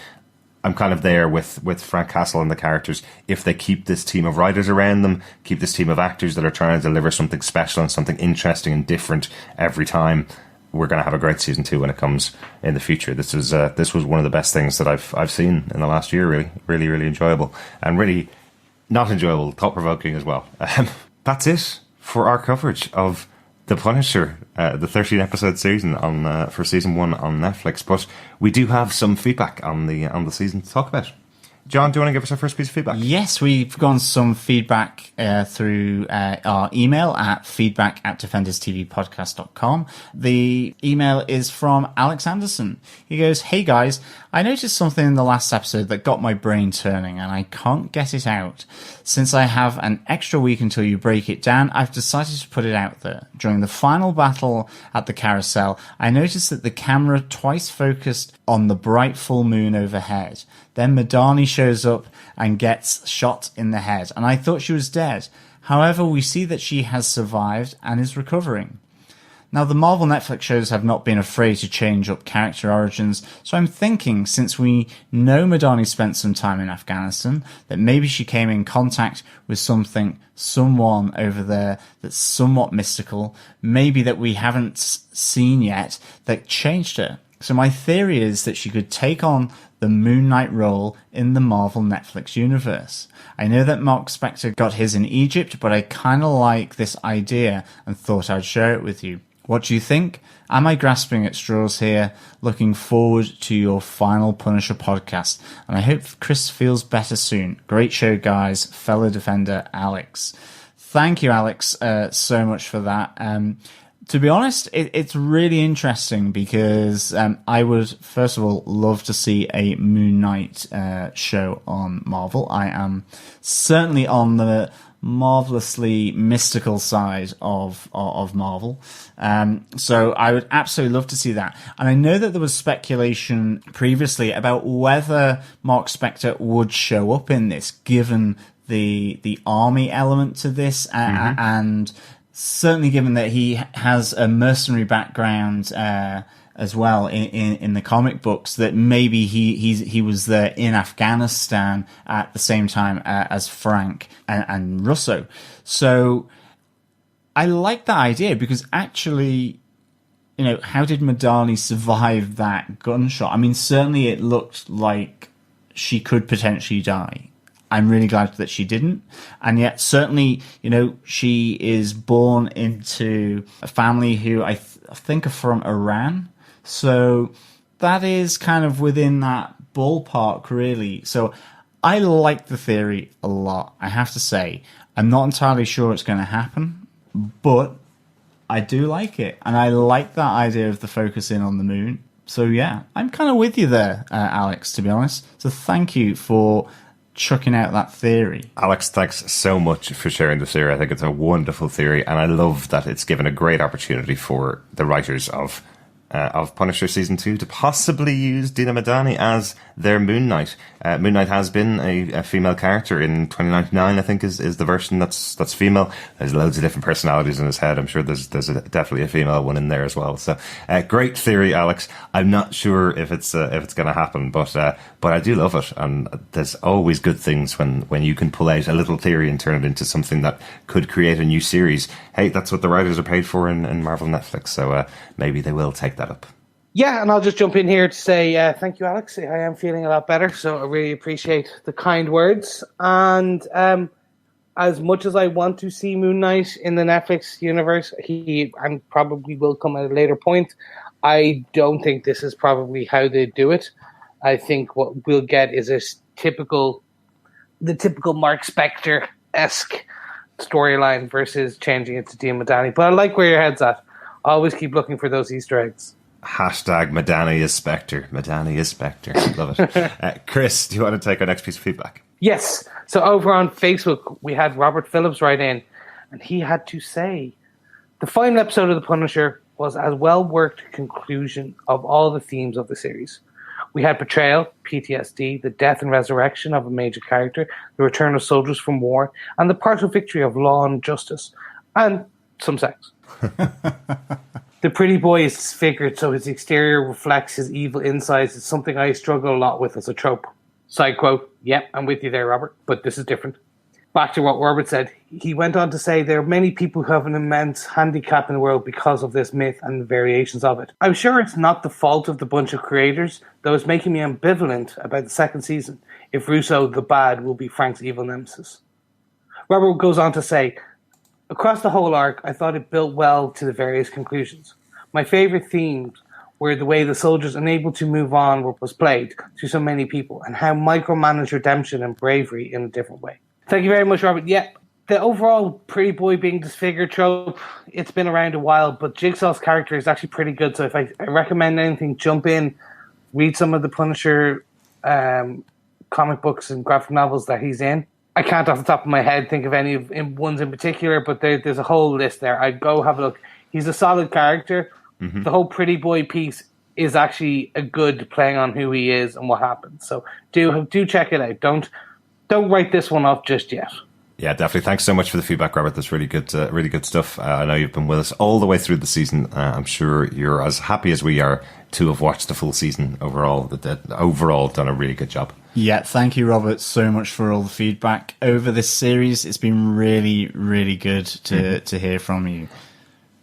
S3: I'm kind of there with Frank Castle and the characters. If they keep this team of writers around them, keep this team of actors that are trying to deliver something special and something interesting and different every time, we're going to have a great season 2 when it comes in the future. This was one of the best things that I've seen in the last year. Really enjoyable, and really not enjoyable, thought provoking as well. That's it for our coverage of The Punisher, the 13 episode season for season 1 on Netflix. But we do have some feedback on the season to talk about. John, do you want to give us our first piece of feedback?
S1: Yes, we've gotten some feedback through our email at feedback@defenderstvpodcast.com. The email is from Alex Anderson. He goes, "Hey guys, I noticed something in the last episode that got my brain turning and I can't get it out. Since I have an extra week until you break it down, I've decided to put it out there. During the final battle at the carousel, I noticed that the camera twice focused on the bright full moon overhead. Then Madani showed shows up and gets shot in the head, and I thought she was dead. However, we see that she has survived and is recovering. Now, the Marvel Netflix shows have not been afraid to change up character origins, so I'm thinking, since we know Madani spent some time in Afghanistan, that maybe she came in contact with someone over there that's somewhat mystical, maybe that we haven't seen yet, that changed her. So my theory is that she could take on the Moon Knight role in the Marvel Netflix universe. I know that Mark Spector got his in Egypt, but I kind of like this idea and thought I'd share it with you. What do you think? Am I grasping at straws here? Looking forward to your final Punisher podcast, and I hope Chris feels better soon. Great show, guys. Fellow Defender, Alex. Thank you, Alex, so much for that. To be honest, it's really interesting because I would, first of all, love to see a Moon Knight show on Marvel. I am certainly on the marvelously mystical side of Marvel. So I would absolutely love to see that. And I know that there was speculation previously about whether Mark Spector would show up in this, given the army element to this, and certainly given that he has a mercenary background as well in the comic books, that maybe he was there in Afghanistan at the same time as Frank and Russo. So I like that idea, because actually, you know, how did Madani survive that gunshot? I mean, certainly it looked like she could potentially die. I'm really glad that she didn't. And yet, certainly, you know, she is born into a family who I think are from Iran. So that is kind of within that ballpark, really. So I like the theory a lot, I have to say. I'm not entirely sure it's going to happen, but I do like it. And I like that idea of the focus in on the moon. So yeah, I'm kind of with you there, Alex, to be honest. So thank you for chucking out that theory.
S3: Alex, thanks so much for sharing the theory. I think it's a wonderful theory, and I love that it's given a great opportunity for the writers of Punisher Season 2 to possibly use Dina Madani as their Moon Knight. Moon Knight has been a female character in 2099, I think, is the version that's female. There's loads of different personalities in his head. I'm sure there's definitely a female one in there as well. So great theory, Alex. I'm not sure if it's going to happen, but I do love it. And there's always good things when you can pull out a little theory and turn it into something that could create a new series. Hey, that's what the writers are paid for in Marvel Netflix. So maybe they will take that up.
S4: Yeah, and I'll just jump in here to say thank you, Alex. I am feeling a lot better, so I really appreciate the kind words. And as much as I want to see Moon Knight in the Netflix universe, he and probably will come at a later point, I don't think this is probably how they do it. I think what we'll get is the typical Mark Spector-esque storyline versus changing it to Dina Madani. But I like where your head's at. I always keep looking for those Easter eggs.
S3: Hashtag Madani is Spectre. Madani is Spectre. Love it. Chris, do you want to take our next piece of feedback?
S4: Yes. So over on Facebook, we had Robert Phillips write in, and he had to say, the final episode of The Punisher was a well-worked conclusion of all the themes of the series. We had betrayal, PTSD, the death and resurrection of a major character, the return of soldiers from war, and the partial victory of law and justice, and some sex. The pretty boy is disfigured, so his exterior reflects his evil insides. It's something I struggle a lot with as a trope. Side quote, yep, I'm with you there, Robert, but this is different. Back to what Robert said. He went on to say there are many people who have an immense handicap in the world because of this myth and the variations of it. I'm sure it's not the fault of the bunch of creators, though it's making me ambivalent about the second season, if Russo, the bad, will be Frank's evil nemesis. Robert goes on to say, across the whole arc, I thought it built well to the various conclusions. My favorite themes were the way the soldiers unable to move on was played to so many people, and how micromanaged redemption and bravery in a different way. Thank you very much, Robert. Yeah, the overall pretty boy being disfigured trope, it's been around a while, but Jigsaw's character is actually pretty good, so if I recommend anything, jump in, read some of the Punisher comic books and graphic novels that he's in. I can't off the top of my head think of any ones in particular, but there's a whole list there. I'd go have a look. He's a solid character. Mm-hmm. The whole pretty boy piece is actually a good playing on who he is and what happens. So do check it out. Don't write this one off just yet.
S3: Yeah, definitely. Thanks so much for the feedback, Robert. That's really good stuff. I know you've been with us all the way through the season. I'm sure you're as happy as we are to have watched the full season overall. Overall, done a really good job.
S1: Yeah, thank you, Robert, so much for all the feedback over this series. It's been really, really good to hear from you.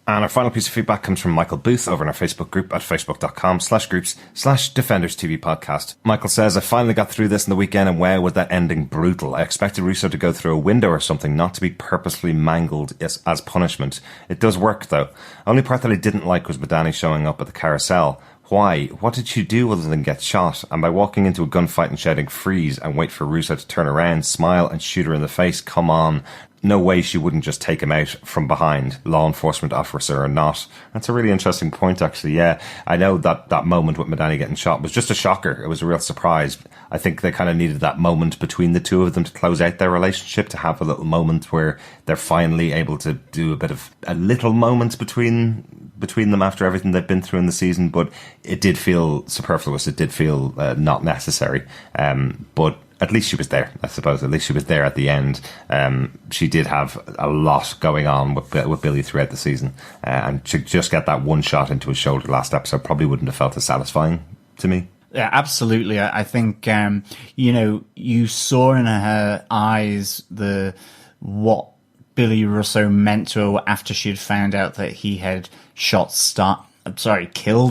S3: And our final piece of feedback comes from Michael Booth over in our Facebook group at facebook.com/groups/Defenders TV podcast. Michael says, I finally got through this in the weekend and wow, was that ending brutal. I expected Russo to go through a window or something, not to be purposely mangled as punishment. It does work though. Only part that I didn't like was Madani showing up at the carousel. Why? What did she do other than get shot? And by walking into a gunfight and shouting freeze and wait for Russo to turn around, smile and shoot her in the face, come on. No way she wouldn't just take him out from behind, law enforcement officer or not. That's a really interesting point, actually. Yeah, I know that moment with Madani getting shot was just a shocker. It was a real surprise. I think they kind of needed that moment between the two of them to close out their relationship, to have a little moment where they're finally able to do a little moment between them after everything they've been through in the season. But it did feel superfluous. It did feel not necessary. But at least she was there, I suppose. At least she was there at the end. She did have a lot going on with Billy throughout the season. And to just get that one shot into his shoulder last episode probably wouldn't have felt as satisfying to me.
S1: Yeah, absolutely. I think, you saw in her eyes what Billy Russo meant to her after she'd found out that he had killed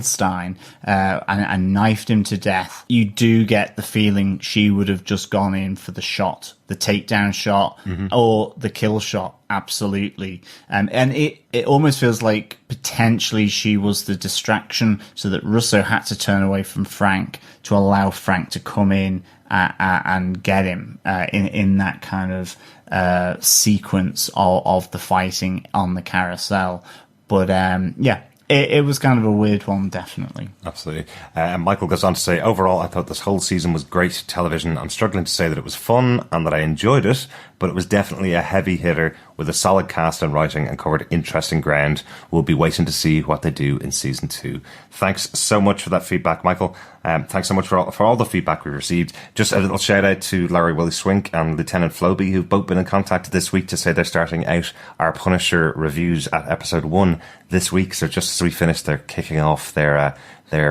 S1: Stein and knifed him to death. You do get the feeling she would have just gone in for the shot, the takedown shot, or the kill shot. Absolutely. And it almost feels like potentially she was the distraction so that Russo had to turn away from Frank to allow Frank to come in and get him in that kind of sequence of the fighting on the carousel. But It was kind of a weird one, definitely.
S3: Absolutely. Michael goes on to say, overall, I thought this whole season was great television. I'm struggling to say that it was fun and that I enjoyed it, but it was definitely a heavy hitter with a solid cast and writing and covered interesting ground. We'll be waiting to see what they do in season 2. Thanks so much for that feedback, Michael. Thanks so much for all the feedback we received. Just a little shout out to Larry Willie Swink and Lieutenant Floby, who've both been in contact this week to say they're starting out our Punisher reviews at episode 1 this week. So just as we finish, they're kicking off their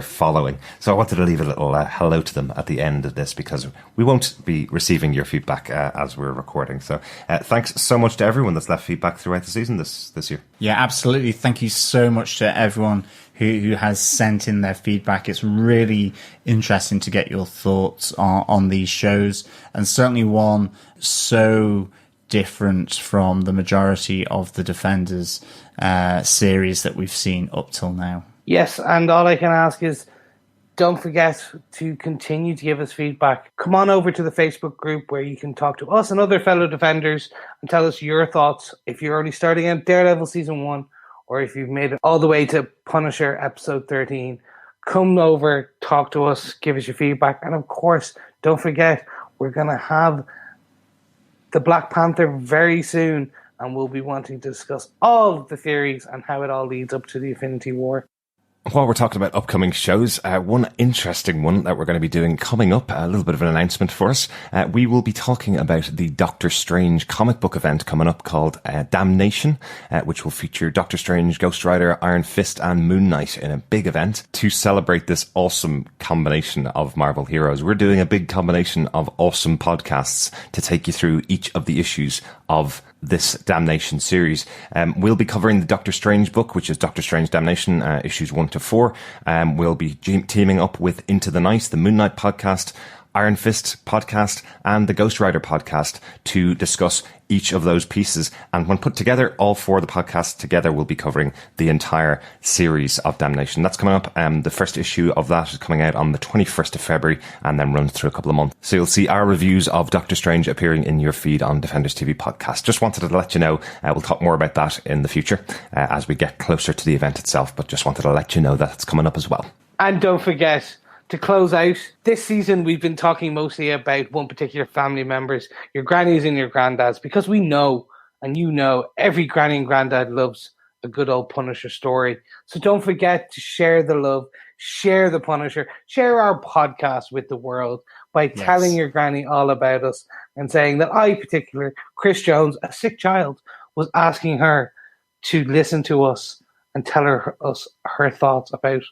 S3: following. So I wanted to leave a little hello to them at the end of this because we won't be receiving your feedback as we're recording. So thanks so much to everyone that's left feedback throughout the season this year.
S1: Yeah, absolutely. Thank you so much to everyone who has sent in their feedback. It's really interesting to get your thoughts on these shows, and certainly one so different from the majority of the Defenders series that we've seen up till now.
S4: Yes, and all I can ask is don't forget to continue to give us feedback. Come on over to the Facebook group where you can talk to us and other fellow Defenders and tell us your thoughts. If you're only starting out Daredevil Season 1 or if you've made it all the way to Punisher Episode 13, come over, talk to us, give us your feedback. And of course, don't forget, we're going to have the Black Panther very soon, and we'll be wanting to discuss all of the theories and how it all leads up to the Infinity War.
S3: While we're talking about upcoming shows, one interesting one that we're going to be doing coming up, a little bit of an announcement for us. We will be talking about the Doctor Strange comic book event coming up called Damnation, which will feature Doctor Strange, Ghost Rider, Iron Fist and Moon Knight in a big event to celebrate this awesome combination of Marvel heroes. We're doing a big combination of awesome podcasts to take you through each of the issues of this Damnation series. We'll be covering the Doctor Strange book, which is Doctor Strange Damnation, issues 1 to 4. We'll be teaming up with Into the Night, the Moon Knight podcast, Iron Fist podcast, and the Ghost Rider podcast to discuss each of those pieces. And when put together, all 4 of the podcasts together will be covering the entire series of Damnation. That's coming up. The first issue of that is coming out on the 21st of February and then runs through a couple of months. So you'll see our reviews of Doctor Strange appearing in your feed on Defenders TV podcast. Just wanted to let you know, we'll talk more about that in the future as we get closer to the event itself, but just wanted to let you know that it's coming up as well.
S4: And don't forget, to close out, this season we've been talking mostly about one particular family members, your grannies and your granddads, because we know, and you know, every granny and granddad loves a good old Punisher story. So don't forget to share the love, share the Punisher, share our podcast with the world by telling your granny all about us and saying that I, particular Chris Jones, a sick child, was asking her to listen to us and tell us her thoughts about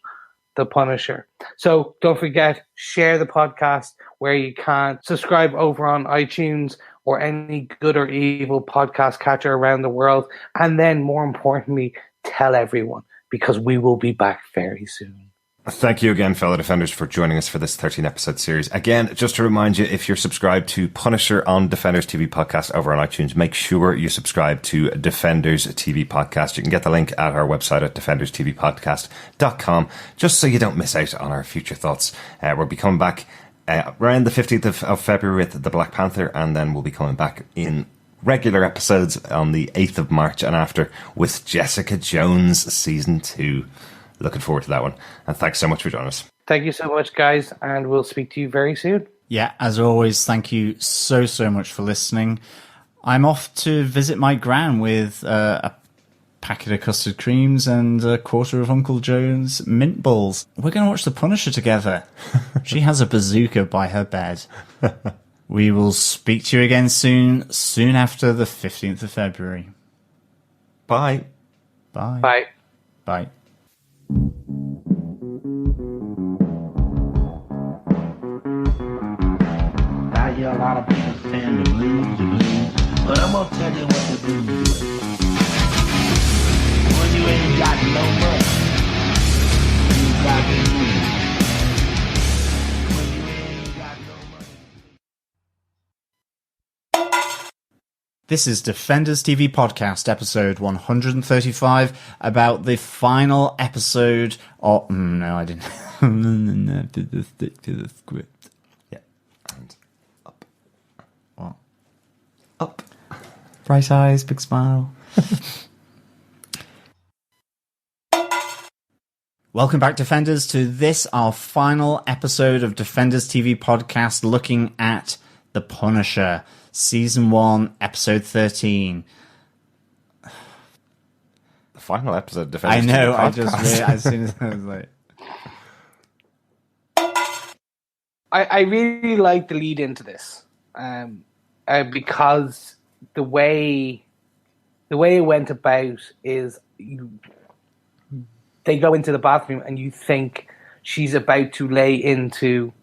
S4: the Punisher. So don't forget, share the podcast where you can. Subscribe over on iTunes or any good or evil podcast catcher around the world. And then, more importantly, tell everyone, because we will be back very soon.
S3: Thank you again, fellow Defenders, for joining us for this 13-episode series. Again, just to remind you, if you're subscribed to Punisher on Defenders TV Podcast over on iTunes, make sure you subscribe to Defenders TV Podcast. You can get the link at our website at defenderstvpodcast.com, just so you don't miss out on our future thoughts. We'll be coming back around the 15th of February with The Black Panther, and then we'll be coming back in regular episodes on the 8th of March and after with Jessica Jones Season 2. Looking forward to that one. And thanks so much for joining us.
S4: Thank you so much, guys, and we'll speak to you very soon.
S1: Yeah, as always, thank you so much for listening. I'm off to visit my gran with a packet of custard creams and a quarter of Uncle Joe's mint balls. We're going to watch The Punisher together. She has a bazooka by her bed. We will speak to you again soon after the 15th of February.
S3: Bye.
S1: Bye.
S4: Bye.
S1: Bye.
S2: I hear a lot of people saying the blues, but I'm gonna tell you what the blues is. When you ain't got no money, you got the blues. When you ain't got no money.
S1: This is Defenders TV Podcast, episode 135, about the final episode of... No, I didn't. Stick to the script.
S3: Yeah. And up.
S1: What?
S3: Up.
S1: Bright eyes, big smile. Welcome back, Defenders, to this, our final episode of Defenders TV Podcast, looking at The Punisher, Season 1, Episode 13.
S3: The final episode of Defenders
S1: I know,
S3: TV
S1: I
S3: Podcast.
S1: just realized as soon as I was like...
S4: I really like the lead into this, because the way it went about is they go into the bathroom and you think she's about to lay into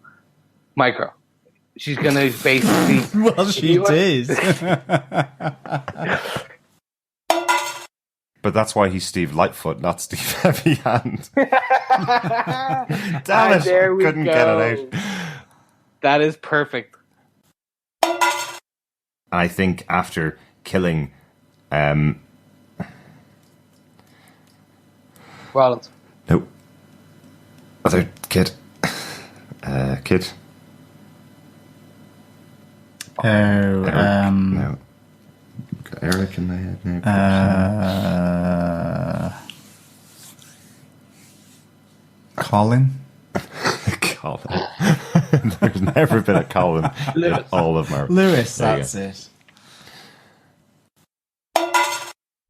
S4: Micro. She's going to basically...
S1: Well, she did.
S3: But that's why he's Steve Lightfoot, not Steve Heavyhand. Damn it,
S4: there we
S3: couldn't
S4: go.
S3: get it out.
S4: That is perfect.
S3: I think after killing
S4: Rollins.
S3: no other kid. Kid.
S1: Oh,
S3: No. Got Eric in my head now.
S1: Colin?
S3: Colin. There's never been a Colin in all of Marvel.
S1: Lewis,
S3: There you
S1: that's it.